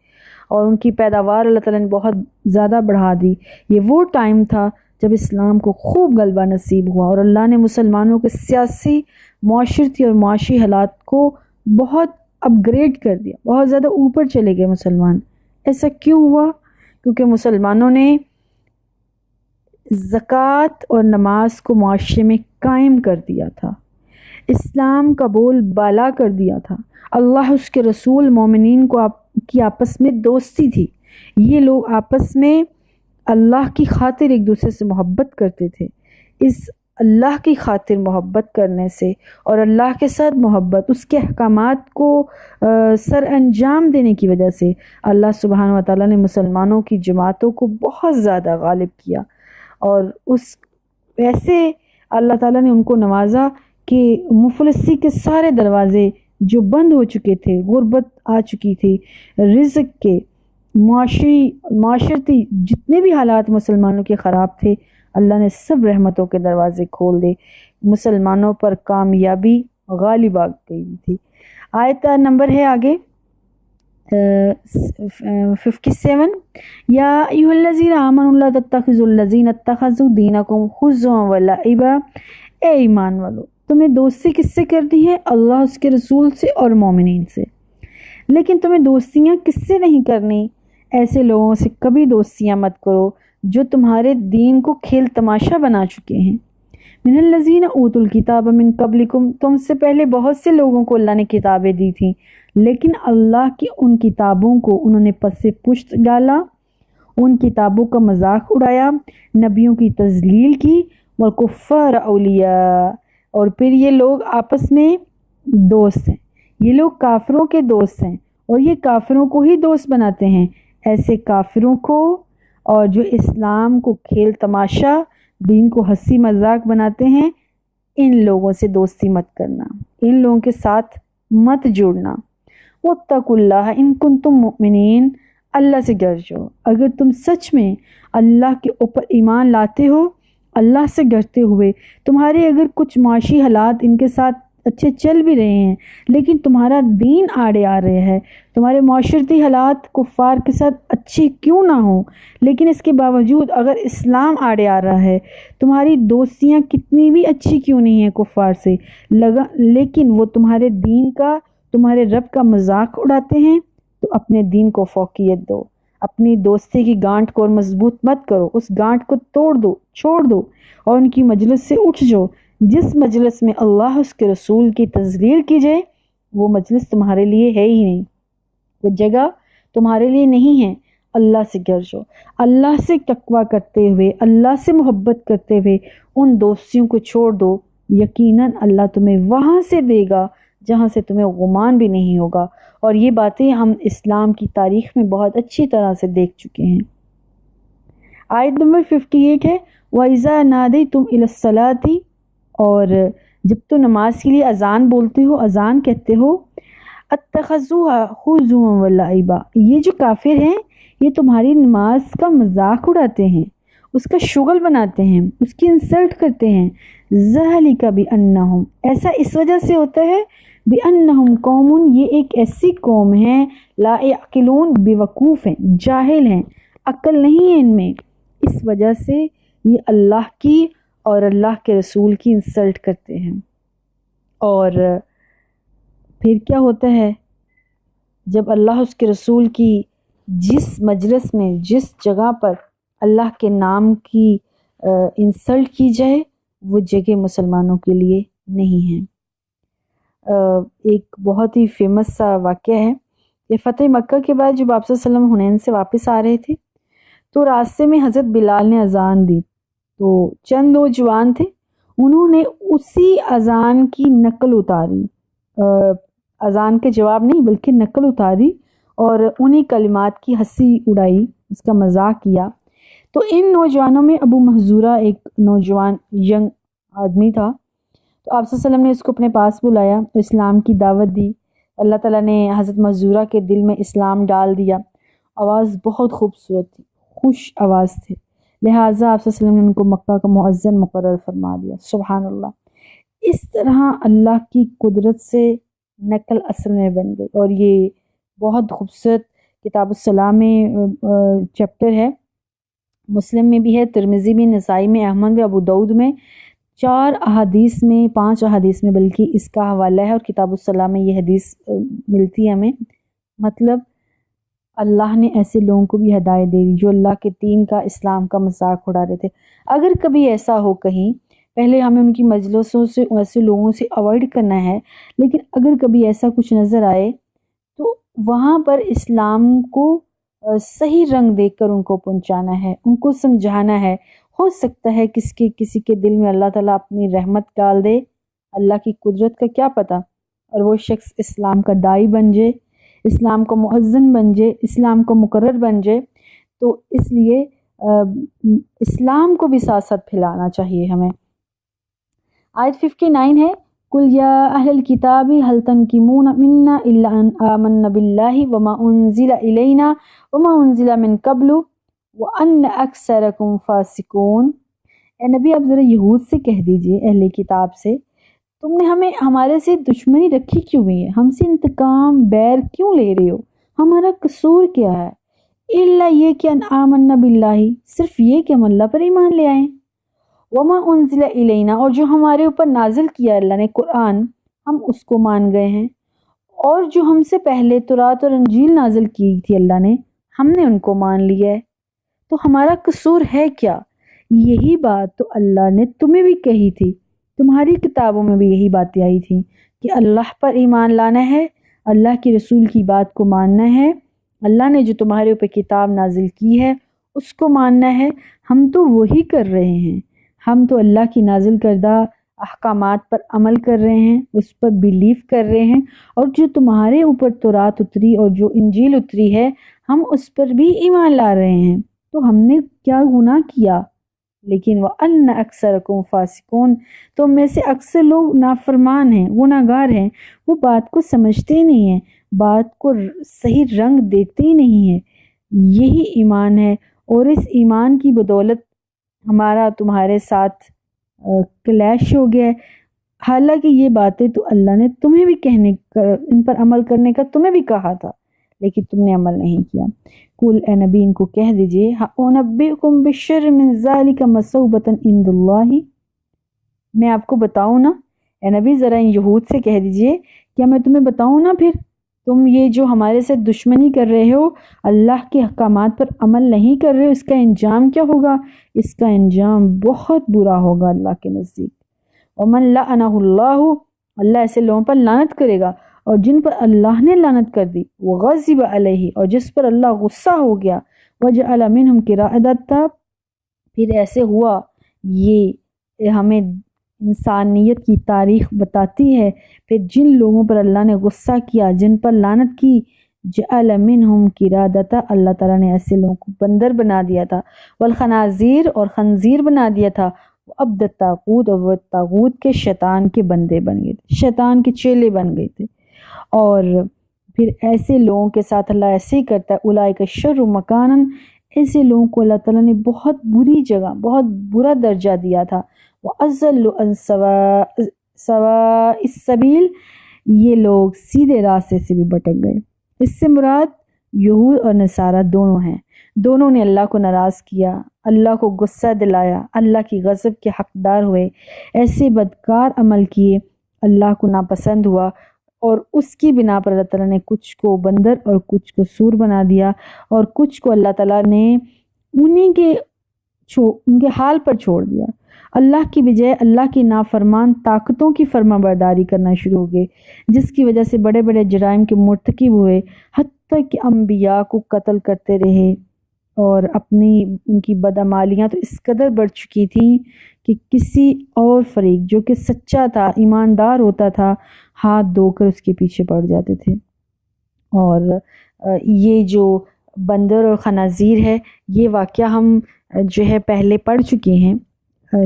اور ان کی پیداوار اللہ تعالیٰ نے بہت زیادہ بڑھا دی. یہ وہ ٹائم تھا جب اسلام کو خوب غلبہ نصیب ہوا، اور اللہ نے مسلمانوں کے سیاسی، معاشرتی اور معاشی حالات کو بہت اپ گریڈ کر دیا، بہت زیادہ اوپر چلے گئے مسلمان. ایسا کیوں ہوا؟ کیونکہ مسلمانوں نے زکوٰۃ اور نماز کو معاشرے میں قائم کر دیا تھا، اسلام کا بول بالا کر دیا تھا. اللہ، اس کے رسول، مومنین کو کی آپس میں دوستی تھی. یہ لوگ آپس میں اللہ کی خاطر ایک دوسرے سے محبت کرتے تھے. اس اللہ کی خاطر محبت کرنے سے اور اللہ کے ساتھ محبت، اس کے احکامات کو سر انجام دینے کی وجہ سے اللہ سبحانہ وتعالیٰ نے مسلمانوں کی جماعتوں کو بہت زیادہ غالب کیا، اور ایسے اللہ تعالیٰ نے ان کو نوازا کہ مفلسی کے سارے دروازے جو بند ہو چکے تھے، غربت آ چکی تھی، رزق کے، معاشرتی جتنے بھی حالات مسلمانوں کے خراب تھے، اللہ نے سب رحمتوں کے دروازے کھول دے. مسلمانوں پر کامیابی غالب آ گئی تھی. آیت نمبر ہے آگے 57 یا ایھا الذین آمنوا لا تتخذوا الذین اتخذوا دینکم ہزوا ولعبا. اے ایمان والو، تمہیں دوستی کس سے کرنی ہے؟ اللہ اس کے رسول سے اور مومنین سے۔ لیکن تمہیں دوستیاں کس سے نہیں کرنی؟ ایسے لوگوں سے کبھی دوستیاں مت کرو جو تمہارے دین کو کھیل تماشا بنا چکے ہیں۔ من الذین اوتوا الکتاب من قبلکم، تم سے پہلے بہت سے لوگوں کو اللہ نے کتابیں دی تھیں، لیکن اللہ کی ان کتابوں کو انہوں نے پس پشت ڈالا، ان کتابوں کا مذاق اڑایا، نبیوں کی تضلیل کی، والکفار اولیاء، اور پھر یہ لوگ آپس میں دوست ہیں، یہ لوگ کافروں کے دوست ہیں اور یہ کافروں کو ہی دوست بناتے ہیں۔ ایسے کافروں کو اور جو اسلام کو کھیل تماشا، دین کو ہنسی مذاق بناتے ہیں، ان لوگوں سے دوستی مت کرنا، ان لوگوں کے ساتھ مت جوڑنا۔ واتقوا اللہ ان کنتم مؤمنین، اللہ سے ڈر جاؤ اگر تم سچ میں اللہ کے اوپر ایمان لاتے ہو، اللہ سے ڈرتے ہوئے۔ تمہارے اگر کچھ معاشی حالات ان کے ساتھ اچھے چل بھی رہے ہیں لیکن تمہارا دین آڑے آ رہے ہے، تمہارے معاشرتی حالات کفار کے ساتھ اچھے کیوں نہ ہوں لیکن اس کے باوجود اگر اسلام آڑے آ رہا ہے، تمہاری دوستیاں کتنی بھی اچھی کیوں نہیں ہیں کفار سے لیکن وہ تمہارے دین کا، تمہارے رب کا مذاق اڑاتے ہیں، تو اپنے دین کو فوقیت دو، اپنی دوستی کی گانٹھ کو اور مضبوط مت کرو، اس گانٹھ کو توڑ دو، چھوڑ دو اور ان کی مجلس سے اٹھ جاؤ۔ جس مجلس میں اللہ اس کے رسول کی تذلیل کی جائے وہ مجلس تمہارے لیے ہے ہی نہیں، وہ جگہ تمہارے لیے نہیں ہے۔ اللہ سے ڈر جاؤ، اللہ سے تقویٰ کرتے ہوئے، اللہ سے محبت کرتے ہوئے ان دوستیوں کو چھوڑ دو، یقیناً اللہ تمہیں وہاں سے دے گا جہاں سے تمہیں گمان بھی نہیں ہوگا۔ اور یہ باتیں ہم اسلام کی تاریخ میں بہت اچھی طرح سے دیکھ چکے ہیں۔ آیت نمبر 58 ہے وَإِذَا نَادَيْتُمْ إِلَى الصَّلَاةِ، اور جب تو نماز کے لیے اذان بولتے ہو، اذان کہتے ہو، اتخذوها خضوا ولعبا، یہ جو کافر ہیں یہ تمہاری نماز کا مذاق اڑاتے ہیں، اس کا شغل بناتے ہیں، اس کی انسلٹ کرتے ہیں۔ ذَلِكَ بِأَنَّهُمْ، ایسا اس وجہ سے ہوتا ہے، بِأَنَّهُمْ قوم، یہ ایک ایسی قوم ہے، لا يعقلون، بے وقوف ہیں، جاہل ہیں، عقل نہیں ہے ان میں، اس وجہ سے یہ اللہ کی اور اللہ کے رسول کی انسلٹ کرتے ہیں۔ اور پھر کیا ہوتا ہے جب اللہ اس کے رسول کی جس مجلس میں، جس جگہ پر اللہ کے نام کی انسلٹ کی جائے وہ جگہ مسلمانوں کے لیے نہیں ہے۔ ایک بہت ہی فیمس سا واقعہ ہے، یہ فتح مکہ کے بعد جب آپ صلی اللہ علیہ وسلم حنین سے واپس آ رہے تھے تو راستے میں حضرت بلال نے اذان دی، تو چند نوجوان تھے، انہوں نے اسی اذان کی نقل اتاری، اذان کے جواب نہیں بلکہ نقل اتاری اور انہی کلمات کی ہنسی اڑائی، اس کا مذاق کیا۔ تو ان نوجوانوں میں ابو محذورہ ایک نوجوان ینگ آدمی تھا، تو آپ صلی اللہ علیہ وسلم نے اس کو اپنے پاس بلایا، اسلام کی دعوت دی، اللہ تعالیٰ نے حضرت محذورہ کے دل میں اسلام ڈال دیا۔ آواز بہت خوبصورت تھی، خوش آواز تھے، لہٰذا آپ صلی اللہ علیہ وسلم نے ان کو مکہ کا مؤذن مقرر فرما دیا۔ سبحان اللہ، اس طرح اللہ کی قدرت سے نقل اصل میں بن گئی۔ اور یہ بہت خوبصورت کتاب الصلاح میں چیپٹر ہے، مسلم میں بھی ہے، ترمذی میں، نسائی میں، احمد میں، ابو داؤد میں، 4 احادیث میں، 5 احادیث میں بلکہ اس کا حوالہ ہے، اور کتاب الصلاح میں یہ حدیث ملتی ہے ہمیں۔ مطلب اللہ نے ایسے لوگوں کو بھی ہدایت دے دی جو اللہ کے دین کا، اسلام کا مذاق اڑا رہے تھے۔ اگر کبھی ایسا ہو کہیں، پہلے ہمیں ان کی مجلسوں سے، ایسے لوگوں سے اوائڈ کرنا ہے، لیکن اگر کبھی ایسا کچھ نظر آئے تو وہاں پر اسلام کو صحیح رنگ دے کر ان کو پہنچانا ہے، ان کو سمجھانا ہے۔ ہو سکتا ہے کسی کے دل میں اللہ تعالیٰ اپنی رحمت ڈال دے، اللہ کی قدرت کا کیا پتہ، اور وہ شخص اسلام کا داعی بن جائے، اسلام کا مؤذن بن جائے، اسلام کا مقرر بن جائے۔ تو اس لیے اسلام کو بھی ساتھ ساتھ پھیلانا چاہیے ہمیں۔ آیت 59 ہے قُلْ يَا أَهْلَ الْكِتَابِ هَلْ تَنْقِمُونَ مِنَّا إِلَّا أَنْ آمَنَّا بِاللَّهِ وَمَا أُنزِلَ إِلَيْنَا وَمَا أُنزِلَ مِنْ قَبْلُ وَأَنَّ أَكْثَرَكُمْ فَاسِقُونَ۔ اے نبی آپ ذرا یہود سے کہہ دیجئے، اہل کتاب سے، تم نے ہمارے سے دشمنی رکھی کیوں ہوئی ہے؟ ہم سے انتقام بیر کیوں لے رہے ہو؟ ہمارا قصور کیا ہے؟ الا یہ کہ ان آمنا باللہ، صرف یہ کہ ہم اللہ پر ایمان لے آئیں، وما انزل الینا، اور جو ہمارے اوپر نازل کیا اللہ نے قرآن، ہم اس کو مان گئے ہیں، اور جو ہم سے پہلے تورات اور انجیل نازل کی تھی اللہ نے، ہم نے ان کو مان لیا ہے، تو ہمارا قصور ہے کیا؟ یہی بات تو اللہ نے تمہیں بھی کہی تھی، تمہاری کتابوں میں بھی یہی باتیں آئی تھیں کہ اللہ پر ایمان لانا ہے، اللہ کی رسول کی بات کو ماننا ہے، اللہ نے جو تمہارے اوپر کتاب نازل کی ہے اس کو ماننا ہے۔ ہم تو وہی کر رہے ہیں، ہم تو اللہ کی نازل کردہ احکامات پر عمل کر رہے ہیں، اس پر بیلیف کر رہے ہیں، اور جو تمہارے اوپر تورات اتری اور جو انجیل اتری ہے ہم اس پر بھی ایمان لا رہے ہیں، تو ہم نے کیا گناہ کیا؟ لیکن وَأَنَّ أَكْثَرَكُمْ فَاسِقُونَ، تو میں سے اکثر لوگ نافرمان ہیں، گناہ گار ہیں، وہ بات کو سمجھتے نہیں ہیں، بات کو صحیح رنگ دیتے ہی نہیں ہیں۔ یہی ایمان ہے، اور اس ایمان کی بدولت ہمارا تمہارے ساتھ کلیش ہو گیا ہے۔ حالانکہ یہ باتیں تو اللہ نے تمہیں بھی کہنے کا، ان پر عمل کرنے کا تمہیں بھی کہا تھا، لیکن تم نے عمل نہیں کیا۔ قل اے نبی ان کو کہہ دیجئے اُنَبِّئُکُم بِالشَّرِّ مِن ذَلِکَ مَثُوبَةً عِندَ اللہ، میں آپ کو بتاؤں نا، اے نبی ذرا ان یہود سے کہہ دیجئے، کیا میں تمہیں بتاؤں نا پھر تم یہ جو ہمارے سے دشمنی کر رہے ہو، اللہ کے احکامات پر عمل نہیں کر رہے ہو، اس کا انجام کیا ہوگا؟ اس کا انجام بہت برا ہوگا اللہ کے نزدیک۔ وَمَن لَعَنَهُ اللَّهُ، اللہ ایسے لوگوں پر لعنت کرے گا، اور جن پر اللہ نے لعنت کر دی، وَغَضِبَ عَلَيْهِ، اور جس پر اللہ غصہ ہو گیا، وَجَعَلَ مِنْهُمْ قِرَادَةً، پھر ایسے ہوا، یہ ہمیں انسانیت کی تاریخ بتاتی ہے، پھر جن لوگوں پر اللہ نے غصہ کیا، جن پر لعنت کی، جعل منہم قرادۃ، اللہ تعالیٰ نے ایسے لوگوں کو بندر بنا دیا تھا، والخنازیر، اور خنزیر بنا دیا تھا، عبد الطاغوت، اور وہ طاغوت کے شیطان کے بندے بن گئے تھے، شیطان کے چیلے بن گئے تھے۔ اور پھر ایسے لوگوں کے ساتھ اللہ ایسے ہی کرتا ہے، اولئک شر مکانا، ایسے لوگوں کو اللہ تعالیٰ نے بہت بری جگہ، بہت برا درجہ دیا تھا، وَأَضَلُّ عَن سَوَاءِ السَّبِيلِ، یہ لوگ سیدھے راستے سے بھی بھٹک گئے۔ اس سے مراد یہود اور نصارہ دونوں ہیں، دونوں نے اللہ کو ناراض کیا، اللہ کو غصہ دلایا، اللہ کی غضب کے حقدار ہوئے، ایسے بدکار عمل کیے، اللہ کو ناپسند ہوا، اور اس کی بنا پر اللہ تعالیٰ نے کچھ کو بندر اور کچھ کو سور بنا دیا، اور کچھ کو اللہ تعالیٰ نے ان کے حال پر چھوڑ دیا۔ اللہ کی بجائے اللہ کی نافرمان طاقتوں کی فرما برداری کرنا شروع ہو گئے، جس کی وجہ سے بڑے بڑے جرائم کے مرتکب ہوئے، حتیٰ کہ انبیاء کو قتل کرتے رہے، اور ان کی بدعمالیاں تو اس قدر بڑھ چکی تھیں کہ کسی اور فریق جو کہ سچا تھا، ایماندار ہوتا تھا، ہاتھ دھو کر اس کے پیچھے پڑ جاتے تھے۔ اور یہ جو بندر اور خنازیر ہے، یہ واقعہ ہم جو ہے پہلے پڑھ چکے ہیں۔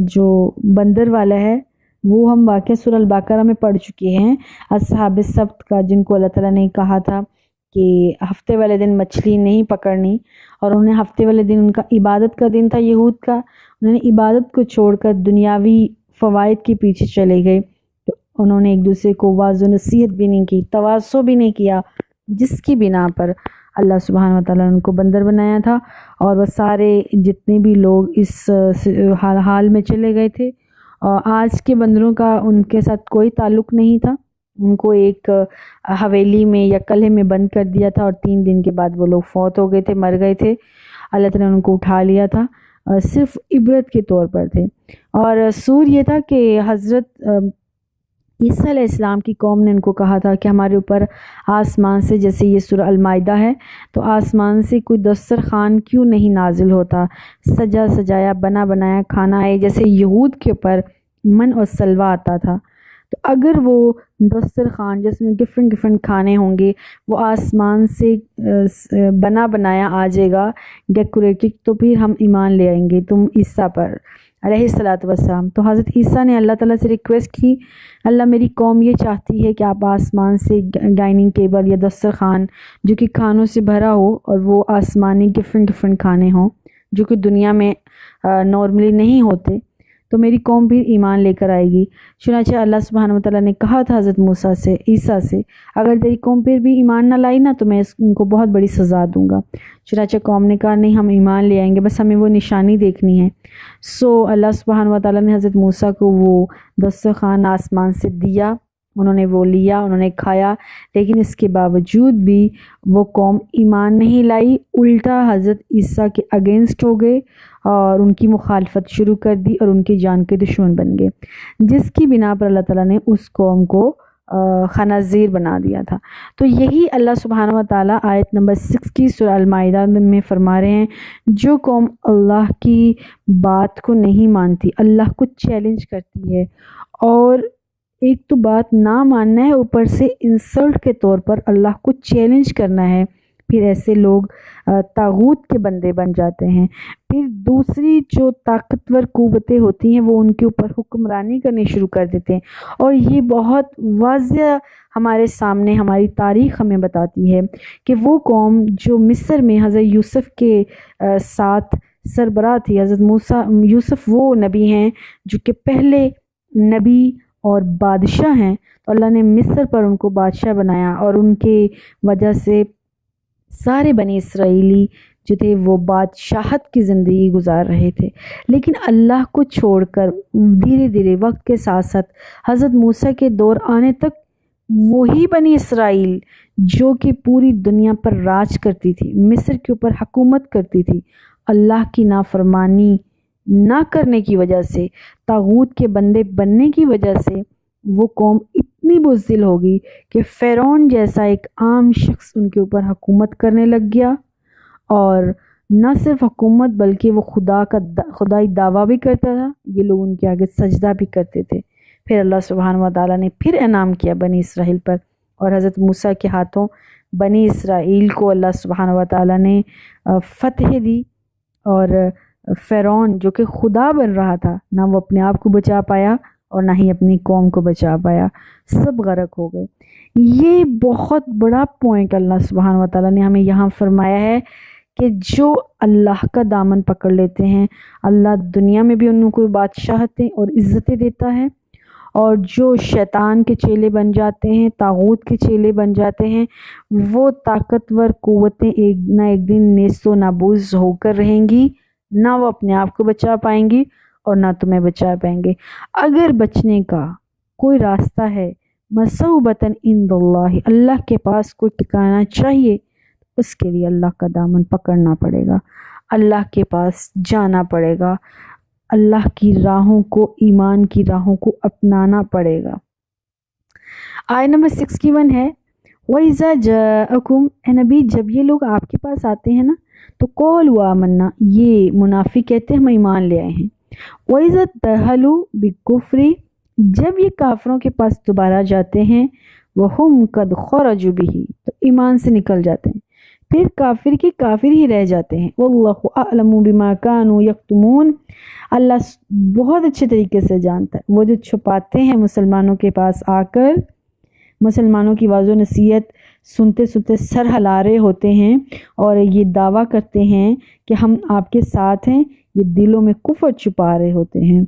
جو بندر والا ہے وہ ہم واقعہ سورہ البقرہ میں پڑھ چکے ہیں، اصحاب السبت کا، جن کو اللہ تعالیٰ نے کہا تھا کہ ہفتے والے دن مچھلی نہیں پکڑنی، اور انہیں ہفتے والے دن ان کا عبادت کا دن تھا یہود کا، انہوں نے عبادت کو چھوڑ کر دنیاوی فوائد کے پیچھے چلے گئے، تو انہوں نے ایک دوسرے کو واعظ و نصیحت بھی نہیں کی، تواصع بھی نہیں کیا، جس کی بنا پر اللہ سبحانہ و تعالیٰ نے ان کو بندر بنایا تھا، اور وہ سارے جتنے بھی لوگ اس حال میں چلے گئے تھے۔ اور آج کے بندروں کا ان کے ساتھ کوئی تعلق نہیں تھا، ان کو ایک حویلی میں یا قلعے میں بند کر دیا تھا، اور 3 دن کے بعد وہ لوگ فوت ہو گئے تھے، مر گئے تھے، اللہ تعالیٰ نے ان کو اٹھا لیا تھا، صرف عبرت کے طور پر تھے۔ اور سور یہ تھا کہ حضرت عیسیٰ علیہ السلام کی قوم نے ان کو کہا تھا کہ ہمارے اوپر آسمان سے، جیسے یہ سورہ المائدہ ہے، تو آسمان سے کوئی دسترخوان کیوں نہیں نازل ہوتا، سجا سجایا بنا بنایا کھانا ہے، جیسے یہود کے اوپر من اور سلوہ آتا تھا، تو اگر وہ دسترخوان جس میں ڈفرینٹ کھانے ہوں گے وہ آسمان سے بنا بنایا آ جائے گا ڈیکوریٹڈ، تو پھر ہم ایمان لے آئیں گے تم عیسیٰ پر علیہ الصلاۃ والسلام۔ تو حضرت عیسیٰ نے اللہ تعالیٰ سے ریکویسٹ کی، اللہ میری قوم یہ چاہتی ہے کہ آپ آسمان سے ڈائننگ ٹیبل یا دسترخوان جو کہ کھانوں سے بھرا ہو، اور وہ آسمانی ڈفرینٹ کھانے ہوں جو کہ دنیا میں نارملی نہیں ہوتے، تو میری قوم بھی ایمان لے کر آئے گی۔ چنانچہ اللہ سبحانہ وتعالیٰ نے کہا تھا حضرت موسیٰ سے، عیسیٰ سے، اگر تیری قوم پھر بھی ایمان نہ لائی نا تو میں ان کو بہت بڑی سزا دوں گا۔ چنانچہ قوم نے کہا نہیں، ہم ایمان لے آئیں گے، بس ہمیں وہ نشانی دیکھنی ہے۔ اللہ سبحانہ وتعالیٰ نے حضرت موسیٰ کو وہ دسترخوان آسمان سے دیا، انہوں نے وہ لیا، انہوں نے کھایا، لیکن اس کے باوجود بھی وہ قوم ایمان نہیں لائی، الٹا حضرت عیسیٰ کے اگینسٹ ہو گئے اور ان کی مخالفت شروع کر دی اور ان کی جان کے دشمن بن گئے، جس کی بنا پر اللہ تعالیٰ نے اس قوم کو خنازیر بنا دیا تھا۔ تو یہی اللہ سبحانہ وتعالیٰ آیت نمبر 6 کی سورہ المائدہ میں فرما رہے ہیں، جو قوم اللہ کی بات کو نہیں مانتی، اللہ کو چیلنج کرتی ہے، اور ایک تو بات نہ ماننا ہے، اوپر سے انسلٹ کے طور پر اللہ کو چیلنج کرنا ہے، پھر ایسے لوگ طاغوت کے بندے بن جاتے ہیں۔ پھر دوسری جو طاقتور قوتیں ہوتی ہیں وہ ان کے اوپر حکمرانی کرنی شروع کر دیتے ہیں، اور یہ بہت واضح ہمارے سامنے ہماری تاریخ ہمیں بتاتی ہے کہ وہ قوم جو مصر میں حضرت یوسف کے ساتھ سربراہ تھی، حضرت یوسف وہ نبی ہیں جو کہ پہلے نبی اور بادشاہ ہیں، تو اللہ نے مصر پر ان کو بادشاہ بنایا، اور ان کے وجہ سے سارے بنی اسرائیلی جو تھے وہ بادشاہت کی زندگی گزار رہے تھے۔ لیکن اللہ کو چھوڑ کر دھیرے دھیرے وقت کے ساتھ ساتھ حضرت موسیٰ کے دور آنے تک وہی بنی اسرائیل جو کہ پوری دنیا پر راج کرتی تھی، مصر کے اوپر حکومت کرتی تھی، اللہ کی نافرمانی نہ کرنے کی وجہ سے، طاغوت کے بندے بننے کی وجہ سے وہ قوم اتنی بزدل ہوگی کہ فرعون جیسا ایک عام شخص ان کے اوپر حکومت کرنے لگ گیا، اور نہ صرف حکومت بلکہ وہ خدائی دعویٰ بھی کرتا تھا، یہ لوگ ان کے آگے سجدہ بھی کرتے تھے۔ پھر اللہ سبحانہ وتعالیٰ نے پھر انعام کیا بنی اسرائیل پر، اور حضرت موسیٰ کے ہاتھوں بنی اسرائیل کو اللہ سبحانہ وتعالیٰ نے فتح دی، اور فرعون جو کہ خدا بن رہا تھا، نہ وہ اپنے آپ کو بچا پایا اور نہ ہی اپنی قوم کو بچا پایا، سب غرق ہو گئے۔ یہ بہت بڑا پوائنٹ اللہ سبحانہ وتعالیٰ نے ہمیں یہاں فرمایا ہے کہ جو اللہ کا دامن پکڑ لیتے ہیں، اللہ دنیا میں بھی ان کو بادشاہتیں اور عزتیں دیتا ہے، اور جو شیطان کے چیلے بن جاتے ہیں، طاغوت کے چیلے بن جاتے ہیں، وہ طاقتور قوتیں ایک نہ ایک دن نیست و نابود ہو کر رہیں گی، نہ وہ اپنے آپ کو بچا پائیں گی اور نہ تمہیں بچا پائیں گے۔ اگر بچنے کا کوئی راستہ ہے، مصوبتاً عند اللہ، اللہ کے پاس کوئی ٹھکانہ چاہیے، اس کے لیے اللہ کا دامن پکڑنا پڑے گا، اللہ کے پاس جانا پڑے گا، اللہ کی راہوں کو، ایمان کی راہوں کو اپنانا پڑے گا۔ آیت نمبر 61 ہے، وَإِذَا جَاءَكُمْ، اے نبی جب یہ لوگ آپ کے پاس آتے ہیں نا تو قَالُوا آمَنَّا، یہ منافق کہتے ہیں ہم ایمان لے آئے ہیں۔ وَإِذَا ادَّخَلُوا بِالْكُفْرِ، جب یہ کافروں کے پاس دوبارہ جاتے ہیں، وَهُمْ قَدْ خَرَجُوا بِهِ، تو ایمان سے نکل جاتے ہیں، پھر کافر کے کافر ہی رہ جاتے ہیں۔ وَاللَّهُ أَعْلَمُ بِمَا كَانُوا يَكْتُمُونَ، اللہ بہت اچھے طریقے سے جانتا ہے وہ جو چھپاتے ہیں مسلمانوں کے پاس آ کر، مسلمانوں کی واضح نصیحت سنتے سنتے سر ہلا رہے ہوتے ہیں اور یہ دعویٰ کرتے ہیں کہ ہم آپ کے ساتھ ہیں، یہ دلوں میں کفر چھپا رہے ہوتے ہیں،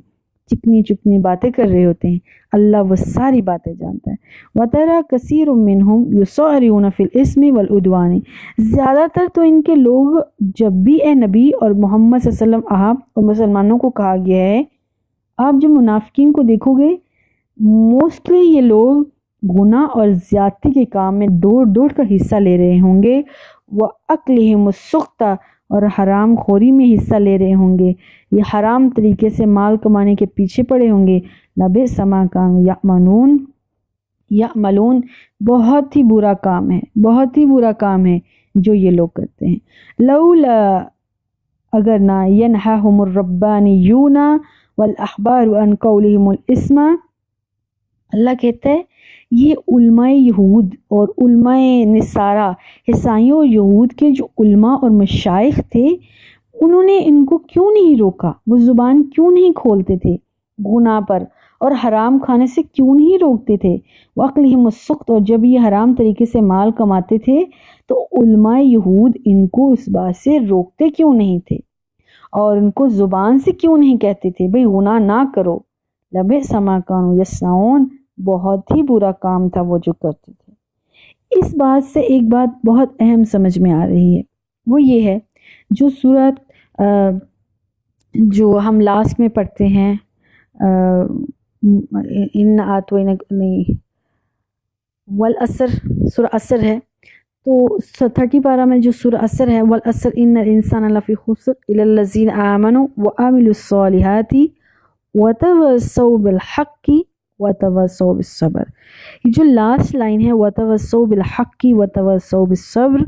چکنی چکنی باتیں کر رہے ہوتے ہیں، اللہ وہ ساری باتیں جانتا ہے۔ وَتَرَى كَثِيرٌ مِّنْهُمْ يُسَارِعُونَ فِي الْإِثْمِ وَالْعُدْوَانِ، زیادہ تر تو ان کے لوگ، جب بھی اے نبی اور محمد صلی اللہ علیہ وسلم آپ اور مسلمانوں کو کہا گیا ہے، آپ جب منافقین کو دیکھو گے موسٹلی یہ لوگ گناہ اور زیادتی کے کام میں دوڑ دوڑ کر حصہ لے رہے ہوں گے، وَأَكْلِهِمُ السُّخْطَ، اور حرام خوری میں حصہ لے رہے ہوں گے، یہ حرام طریقے سے مال کمانے کے پیچھے پڑے ہوں گے۔ لَبِئْسَ مَا كَانُوا يَعْمَلُونَ، بہت ہی برا کام ہے، بہت ہی برا کام ہے جو یہ لوگ کرتے ہیں۔ لولا، اگر نہ، يَنْهَاهُمُ الرَّبَّانِيُّونَ وَالْأَحْبَارُ عَنْ قَوْلِهِمُ الْإِثْمَ، اللہ کہتا ہے یہ علماء یہود اور علماء نصارہ، عیسائیوں اور یہود کے جو علماء اور مشائخ تھے، انہوں نے ان کو کیوں نہیں روکا، وہ زبان کیوں نہیں کھولتے تھے گناہ پر، اور حرام کھانے سے کیوں نہیں روکتے تھے۔ وَأَكْلِهِمُ السُّخْطَ، اور جب یہ حرام طریقے سے مال کماتے تھے تو علماء یہود ان کو اس بات سے روکتے کیوں نہیں تھے۔ اور ان کو زبان سے کیوں نہیں کہتے تھے بھئی گناہ نہ کرو، لبئس ما کانوا یصنعون، بہت ہی برا کام تھا وہ جو کرتے تھے۔ اس بات سے ایک بات بہت اہم سمجھ میں آ رہی ہے، وہ یہ ہے جو سورت جو ہم لاسٹ میں پڑھتے ہیں ان نہیں والعصر، سورہ عصر ہے، تو 30 پارہ میں جو سورہ عصر ہے، والعصر ان الانسان لفی خسر الا الذین آمنوا وعملوا الصالحات وتواصوا بالحق وتواصوا بالصبر، یہ جو لاسٹ لائن ہے وتواصوا بالحق وتواصوا بالصبر،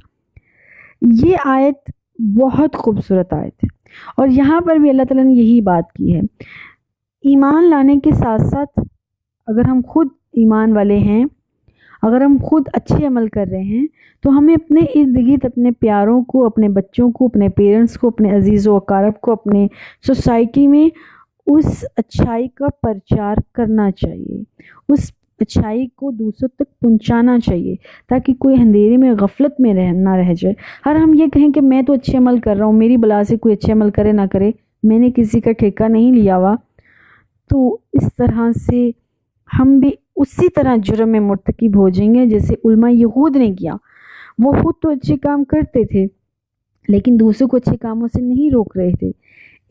یہ آیت بہت خوبصورت آیت ہے، اور یہاں پر بھی اللہ تعالیٰ نے یہی بات کی ہے۔ ایمان لانے کے ساتھ ساتھ اگر ہم خود ایمان والے ہیں، اگر ہم خود اچھے عمل کر رہے ہیں، تو ہمیں اپنے ارد گرد اپنے پیاروں کو، اپنے بچوں کو، اپنے پیرنٹس کو، اپنے عزیز و اقارب کو، اپنے سوسائٹی میں اس اچھائی کا پرچار کرنا چاہیے، اس اچھائی کو دوسروں تک پہنچانا چاہیے، تاکہ کوئی اندھیرے میں غفلت میں نہ رہ جائے۔ اور ہم یہ کہیں کہ میں تو اچھے عمل کر رہا ہوں، میری بلا سے کوئی اچھے عمل کرے نہ کرے، میں نے کسی کا ٹھیکہ نہیں لیا ہوا، تو اس طرح سے ہم بھی اسی طرح جرم میں مرتکب ہو جائیں گے جیسے علماء یہود نے کیا۔ وہ خود تو اچھے کام کرتے تھے لیکن دوسروں کو اچھے کاموں سے نہیں روک رہے تھے،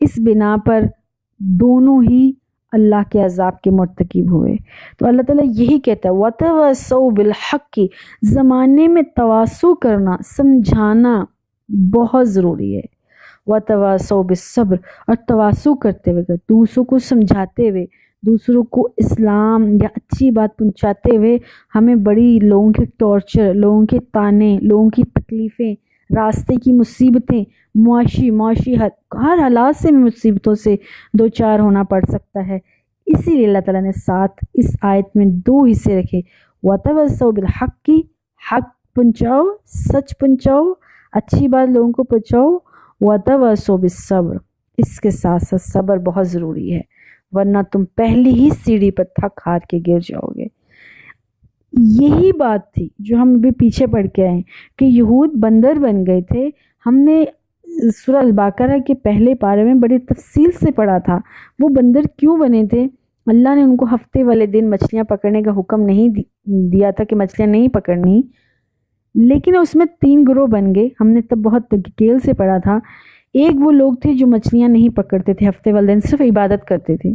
اس بنا پر دونوں ہی اللہ کے عذاب کے مرتکب ہوئے۔ تو اللہ تعالیٰ یہی کہتا ہے وَتَوَاصَوْا بِالْحَقِّ، زمانے میں تواصو کرنا، سمجھانا بہت ضروری ہے۔ وَتَوَاصَوْا بِالصَّبْرِ، اور تواصو کرتے ہوئے، دوسروں کو سمجھاتے ہوئے، دوسروں کو اسلام یا اچھی بات پہنچاتے ہوئے، ہمیں بڑی لوگوں کے ٹارچر، لوگوں کے تانے، لوگوں کی تکلیفیں، راستے کی مصیبتیں، معاشی ہر حالات سے مصیبتوں سے دو چار ہونا پڑ سکتا ہے۔ اسی لیے اللہ تعالیٰ نے ساتھ اس آیت میں 2 حصے رکھے، وَتَوَاصَوْا بِالْحَقِّ، حق پہنچاؤ، سچ پہنچاؤ، اچھی بات لوگوں کو پہنچاؤ، وَتَوَاصَوْا بِالصَّبْرِ، اس کے ساتھ ساتھ صبر بہت ضروری ہے، ورنہ تم پہلی ہی سیڑھی پر تھک ہار کے گر جاؤ گے۔ یہی بات تھی جو ہم ابھی پیچھے پڑھ کے آئے کہ یہود بندر بن گئے تھے۔ ہم نے سورہ البقرہ کے پہلے پارے میں بڑی تفصیل سے پڑھا تھا وہ بندر کیوں بنے تھے۔ اللہ نے ان کو ہفتے والے دن مچھلیاں پکڑنے کا حکم نہیں دیا تھا کہ مچھلیاں نہیں پکڑنی، لیکن اس میں 3 گروہ بن گئے۔ ہم نے تب بہت ڈیٹیل سے پڑھا تھا۔ ایک وہ لوگ تھے جو مچھلیاں نہیں پکڑتے تھے ہفتے والے دن، صرف عبادت کرتے تھے،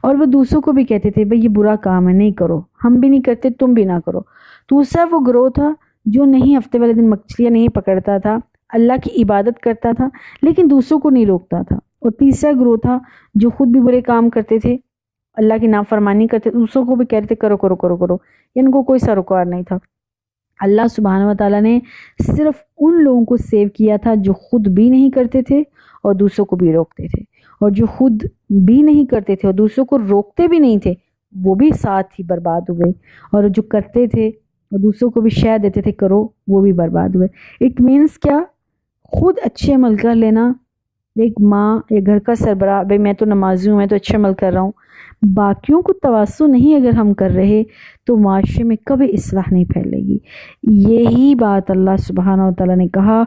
اور وہ دوسروں کو بھی کہتے تھے بھئی یہ برا کام ہے، نہیں کرو، ہم بھی نہیں کرتے، تم بھی نہ کرو۔ دوسرا وہ گروہ تھا جو نہیں ہفتے والے دن مچھلیاں نہیں پکڑتا تھا، اللہ کی عبادت کرتا تھا لیکن دوسروں کو نہیں روکتا تھا۔ اور تیسرا گروہ تھا جو خود بھی برے کام کرتے تھے، اللہ کی نافرمانی کرتے، دوسروں کو بھی کہتے تھے کرو کرو کرو کرو، ان کو کوئی سروکار نہیں تھا۔ اللہ سبحانہ و تعالیٰ نے صرف ان لوگوں کو سیو کیا تھا جو خود بھی نہیں کرتے تھے اور دوسروں کو بھی روکتے تھے، اور جو خود بھی نہیں کرتے تھے اور دوسروں کو روکتے بھی نہیں تھے وہ بھی ساتھ ہی برباد ہوئے، اور جو کرتے تھے اور دوسروں کو بھی شے دیتے تھے کرو، وہ بھی برباد ہوئے۔ اٹ مینس کیا؟ خود اچھے عمل کر لینا، ایک ماں یا گھر کا سربراہ، بھئی میں تو نمازی ہوں، میں تو اچھے عمل کر رہا ہوں، باقیوں کو تواسو نہیں اگر ہم کر رہے تو معاشرے میں کبھی اصلاح نہیں پھیلے گی۔ یہی بات اللہ سبحانہ و تعالیٰ نے کہا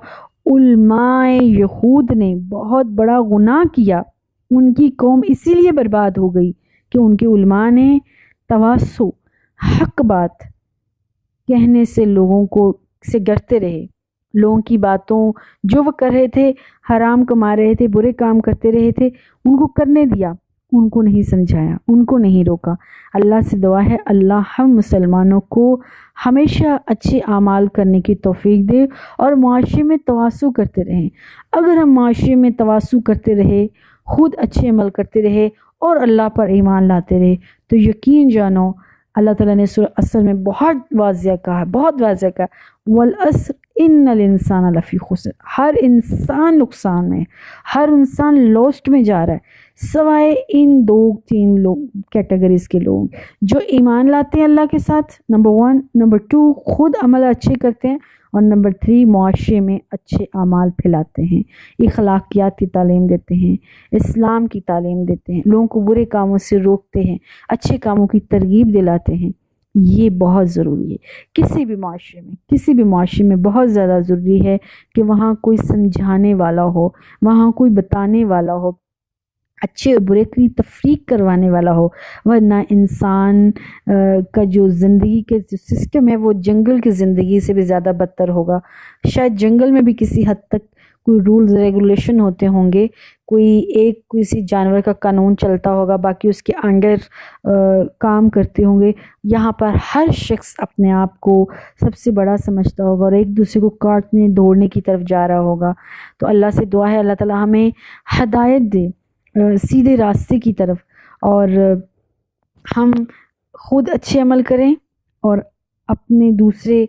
علماء یہود نے بہت بڑا گناہ کیا، ان کی قوم اسی لیے برباد ہو گئی کہ ان کے علماء نے تواسو، حق بات کہنے سے لوگوں کو سے ڈرتے رہے، لوگوں کی باتوں جو وہ کر رہے تھے، حرام کما رہے تھے، برے کام کرتے رہے تھے، ان کو کرنے دیا، ان کو نہیں سمجھایا، ان کو نہیں روکا۔ اللہ سے دعا ہے اللہ ہم مسلمانوں کو ہمیشہ اچھے اعمال کرنے کی توفیق دے اور معاشرے میں تواسو کرتے رہیں۔ اگر ہم معاشرے میں تواسو کرتے رہے، خود اچھے عمل کرتے رہے اور اللہ پر ایمان لاتے رہے تو یقین جانو اللہ تعالیٰ نے سورہ عصر میں بہت واضح کہا، بہت واضح کہا والعصر ان الانسان لفی خسر، ہر انسان نقصان میں، ہر انسان لوسٹ میں جا رہا ہے، سوائے ان 2-3 لوگ کیٹیگریز کے لوگ جو ایمان لاتے ہیں اللہ کے ساتھ، نمبر 1، نمبر 2 خود عمل اچھے کرتے ہیں، اور نمبر 3 معاشرے میں اچھے اعمال پھیلاتے ہیں، اخلاقیات کی تعلیم دیتے ہیں، اسلام کی تعلیم دیتے ہیں، لوگوں کو برے کاموں سے روکتے ہیں، اچھے کاموں کی ترغیب دلاتے ہیں۔ یہ بہت ضروری ہے کسی بھی معاشرے میں بہت زیادہ ضروری ہے کہ وہاں کوئی سمجھانے والا ہو، وہاں کوئی بتانے والا ہو، اچھے اور برے کی تفریق کروانے والا ہو، ورنہ انسان کا جو زندگی کے جو سسٹم ہے وہ جنگل کی زندگی سے بھی زیادہ بدتر ہوگا۔ شاید جنگل میں بھی کسی حد تک کوئی رولز ریگولیشن ہوتے ہوں گے، کسی جانور کا قانون چلتا ہوگا، باقی اس کے انڈر کام کرتے ہوں گے۔ یہاں پر ہر شخص اپنے آپ کو سب سے بڑا سمجھتا ہوگا اور ایک دوسرے کو کاٹنے دوڑنے کی طرف جا رہا ہوگا۔ تو اللہ سے دعا ہے اللہ تعالی ہمیں ہدایت دے سیدھے راستے کی طرف، اور ہم خود اچھے عمل کریں اور اپنے دوسرے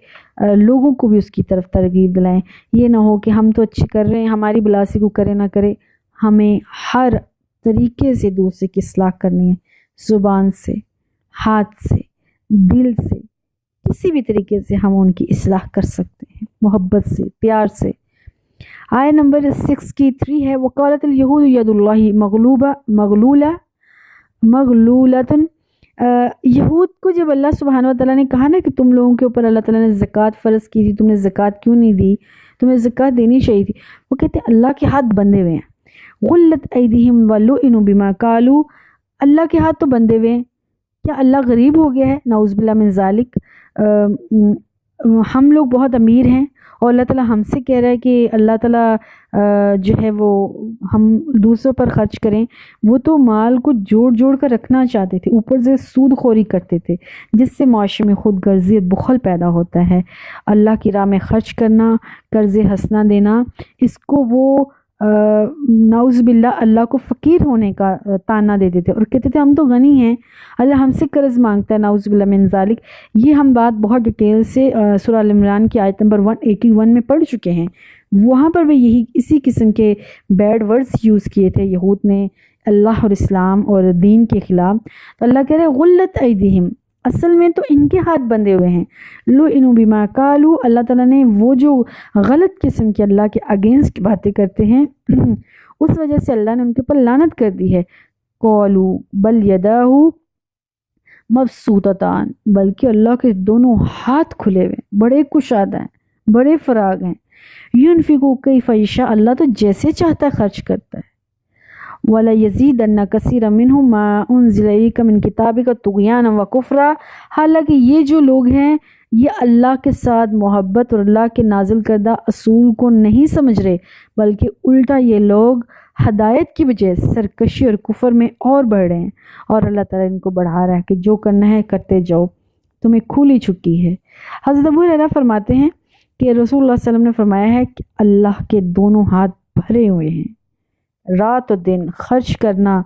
لوگوں کو بھی اس کی طرف ترغیب دلائیں۔ یہ نہ ہو کہ ہم تو اچھے کر رہے ہیں، ہماری بلا سے کو کرے نہ کرے۔ ہمیں ہر طریقے سے دوسرے کی اصلاح کرنی ہے، زبان سے، ہاتھ سے، دل سے، کسی بھی طریقے سے ہم ان کی اصلاح کر سکتے ہیں، محبت سے، پیار سے۔ آیت نمبر 63 ہے وقالت الیہود ید اللہ مغلولۃ۔ یہود کو جب اللہ سبحانہ وتعالیٰ نے کہا نا کہ تم لوگوں کے اوپر اللہ تعالیٰ نے زکوٰۃ فرض کی تھی، تم نے زکوٰۃ کیوں نہیں دی، تمہیں زکوٰۃ دینی چاہیے تھی، وہ کہتے ہیں اللہ کے ہاتھ بندھے ہوئے ہیں۔ غلت ایدیہم ولعنوا بما قالوا، اللہ کے ہاتھ تو بندھے ہوئے ہیں، کیا اللہ غریب ہو گیا ہے؟ نعوذ باللہ من ذالک۔ ہم لوگ بہت امیر ہیں اور اللہ تعالیٰ ہم سے کہہ رہا ہے کہ اللہ تعالیٰ جو ہے وہ ہم دوسروں پر خرچ کریں۔ وہ تو مال کو جوڑ کر رکھنا چاہتے تھے، اوپر سے سود خوری کرتے تھے، جس سے معاشرے میں خود غرضی اور بخل پیدا ہوتا ہے۔ اللہ کی راہ میں خرچ کرنا، قرض حسنہ دینا، اس کو وہ نعوذ باللہ اللہ کو فقیر ہونے کا تانا دیتے تھے اور کہتے تھے ہم تو غنی ہیں، اللہ ہم سے قرض مانگتا ہے، نعوذ باللہ من ذالک۔ یہ ہم بات بہت ڈیٹیل سے سورہ ال عمران کی آیت نمبر 181 میں پڑھ چکے ہیں، وہاں پر بھی اسی قسم کے بیڈ ورڈز یوز کیے تھے یہود نے اللہ اور اسلام اور دین کے خلاف۔ تو اللہ کہہ رہے غلت ایدیہم، اصل میں تو ان کے ہاتھ بندھے ہوئے ہیں، لعنوا بما قالوا، اللہ تعالیٰ نے وہ جو غلط قسم کے اللہ کے اگینسٹ باتیں کرتے ہیں اس وجہ سے اللہ نے ان کے اوپر لعنت کر دی ہے۔ قالوا بل یداہ مبسوطتان، بلکہ اللہ کے دونوں ہاتھ کھلے ہوئے، بڑے کشادہ ہیں، بڑے فراغ ہیں۔ ينفق کیف یشاء، اللہ تو جیسے چاہتا ہے خرچ کرتا ہے۔ وَلَيَزِيدَنَّ كَثِيرًا مِّنْهُم مَّا أُنزِلَ إِلَيْكَ مِن كِتَابِكَ طُغْيَانًا وَكُفْرًا، حالانکہ یہ جو لوگ ہیں یہ اللہ کے ساتھ محبت اور اللہ کے نازل کردہ اصول کو نہیں سمجھ رہے، بلکہ الٹا یہ لوگ ہدایت کی بجائے سرکشی اور کفر میں اور بڑھ رہے ہیں، اور اللہ تعالیٰ ان کو بڑھا رہا ہے کہ جو کرنا ہے کرتے جاؤ، تمہیں کھلی چکی ہے۔ حضرت ابو ہریرہ فرماتے ہیں کہ رسول اللہ صلی اللہ علیہ وسلم نے فرمایا ہے کہ اللہ کے دونوں ہاتھ بھرے ہوئے ہیں، رات و دن خرچ کرنا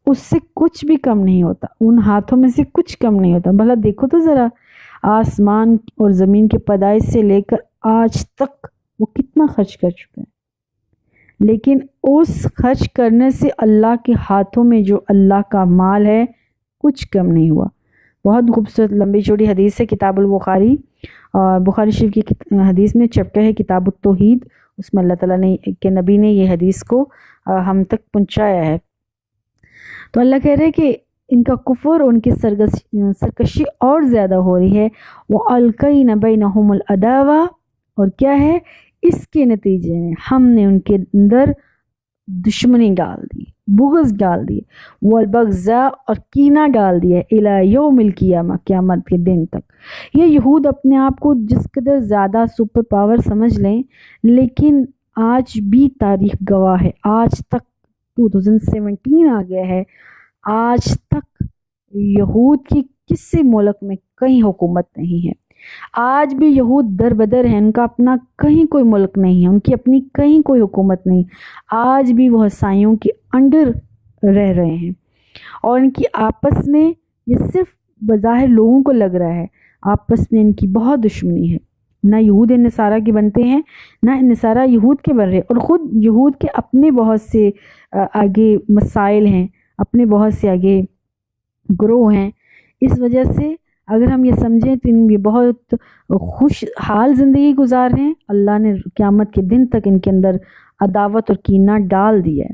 اس سے کچھ بھی کم نہیں ہوتا، ان ہاتھوں میں سے کچھ کم نہیں ہوتا۔ بھلا دیکھو تو ذرا آسمان اور زمین کے پیدائش سے لے کر آج تک وہ کتنا خرچ کر چکے ہیں، لیکن اس خرچ کرنے سے اللہ کے ہاتھوں میں جو اللہ کا مال ہے کچھ کم نہیں ہوا۔ بہت خوبصورت لمبی چوڑی حدیث ہے کتاب البخاری، اور بخاری شریف کی حدیث میں چیپٹر ہے کتاب التوحید، اس میں اللہ تعالیٰ نے کہ نبی نے یہ حدیث کو ہم تک پہنچایا ہے۔ تو اللہ کہہ رہے ہیں کہ ان کا کفر، ان کی سرکشی اور زیادہ ہو رہی ہے۔ وَأَلْقَيْنَ بَيْنَهُمُ الْعَدَاوَةَ، اور کیا ہے اس کے نتیجے میں ہم نے ان کے اندر دشمنی ڈال دی، بغض ڈال دی، والبغضاء، اور کینہ ڈال دیا الی یوم القیامہ، قیامت کے دن تک۔ یہ یہود اپنے آپ کو جس قدر زیادہ سپر پاور سمجھ لیں، لیکن آج بھی تاریخ گواہ ہے، آج تک 2017 آ گیا ہے، آج تک یہود کی کسی ملک میں کہیں حکومت نہیں ہے، آج بھی یہود در بدر ہیں، ان کا اپنا کہیں کوئی ملک نہیں ہے، ان کی اپنی کہیں کوئی حکومت نہیں، آج بھی وہ عیسائیوں کے انڈر رہ رہے ہیں، اور ان کی آپس میں یہ صرف بظاہر لوگوں کو لگ رہا ہے، آپس میں ان کی بہت دشمنی ہے، نہ یہود نصارہ کے بنتے ہیں، نہ نصارہ یہود کے بن رہے، اور خود یہود کے اپنے بہت سے آگے مسائل ہیں، اپنے بہت سے آگے گروہ ہیں۔ اس وجہ سے اگر ہم یہ سمجھیں تو یہ بہت خوشحال زندگی گزار رہے ہیں، اللہ نے قیامت کے دن تک ان کے اندر عداوت اور کینہ ڈال دیا ہے۔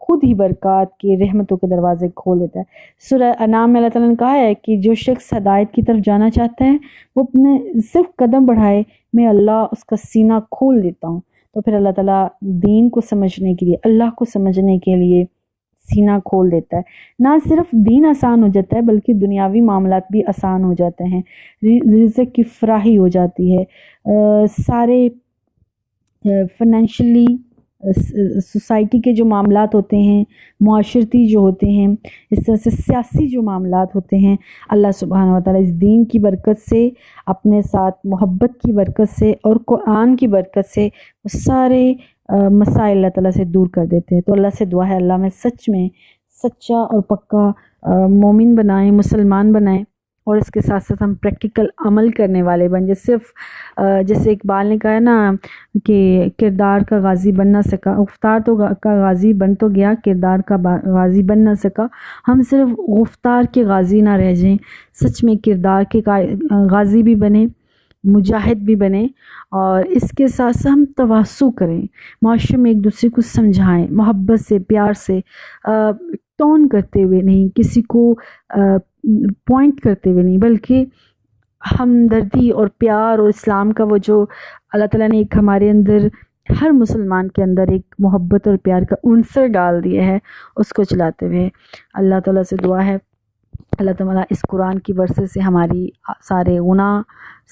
خود ہی برکات کے رحمتوں کے دروازے کھول دیتا ہے۔ سورہ انعام میں اللہ تعالیٰ نے کہا ہے کہ جو شخص ہدایت کی طرف جانا چاہتا ہے وہ اپنے صرف قدم بڑھائے، میں اللہ اس کا سینہ کھول دیتا ہوں۔ تو پھر اللہ تعالیٰ دین کو سمجھنے کے لیے، اللہ کو سمجھنے کے لیے سینہ کھول دیتا ہے۔ نہ صرف دین آسان ہو جاتا ہے بلکہ دنیاوی معاملات بھی آسان ہو جاتے ہیں، رزق کی فراہی ہو جاتی ہے، سارے فنینشلی سوسائٹی کے جو معاملات ہوتے ہیں، معاشرتی جو ہوتے ہیں، اس طرح سے سیاسی جو معاملات ہوتے ہیں، اللہ سبحانہ وتعالیٰ اس دین کی برکت سے، اپنے ساتھ محبت کی برکت سے اور قرآن کی برکت سے وہ سارے مسائل اللہ تعالیٰ سے دور کر دیتے ہیں۔ تو اللہ سے دعا ہے اللہ میں سچ میں سچا اور پکا مومن بنائیں، مسلمان بنائیں، اور اس کے ساتھ ساتھ ہم پریکٹیکل عمل کرنے والے بن جائے۔ صرف جیسے اقبال نے کہا ہے نا کہ کردار کا غازی بن نہ سکا، گفتار تو کا غازی بن تو گیا، کردار کا غازی بن نہ سکا۔ ہم صرف گفتار کے غازی نہ رہ جائیں، سچ میں کردار کے غازی بھی بنیں، مجاہد بھی بنیں، اور اس کے ساتھ ساتھ ہم تواصل کریں، معاشرے میں ایک دوسرے کو سمجھائیں، محبت سے، پیار سے، ٹون کرتے ہوئے نہیں، کسی کو پوائنٹ کرتے ہوئے نہیں، بلکہ ہمدردی اور پیار اور اسلام کا وہ جو اللہ تعالیٰ نے ایک ہمارے اندر، ہر مسلمان کے اندر ایک محبت اور پیار کا عنصر ڈال دیا ہے، اس کو چلاتے ہوئے اللہ تعالیٰ سے دعا ہے اللہ تعالیٰ اس قرآن کی برکت سے ہماری سارے گناہ،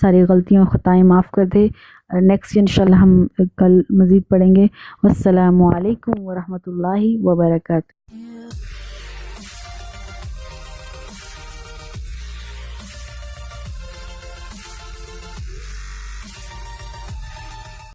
ساری غلطیاں اور خطائیں معاف کر دے۔ نیکسٹ انشاءاللہ ہم کل مزید پڑھیں گے۔ والسلام علیکم ورحمۃ اللہ وبرکاتہ۔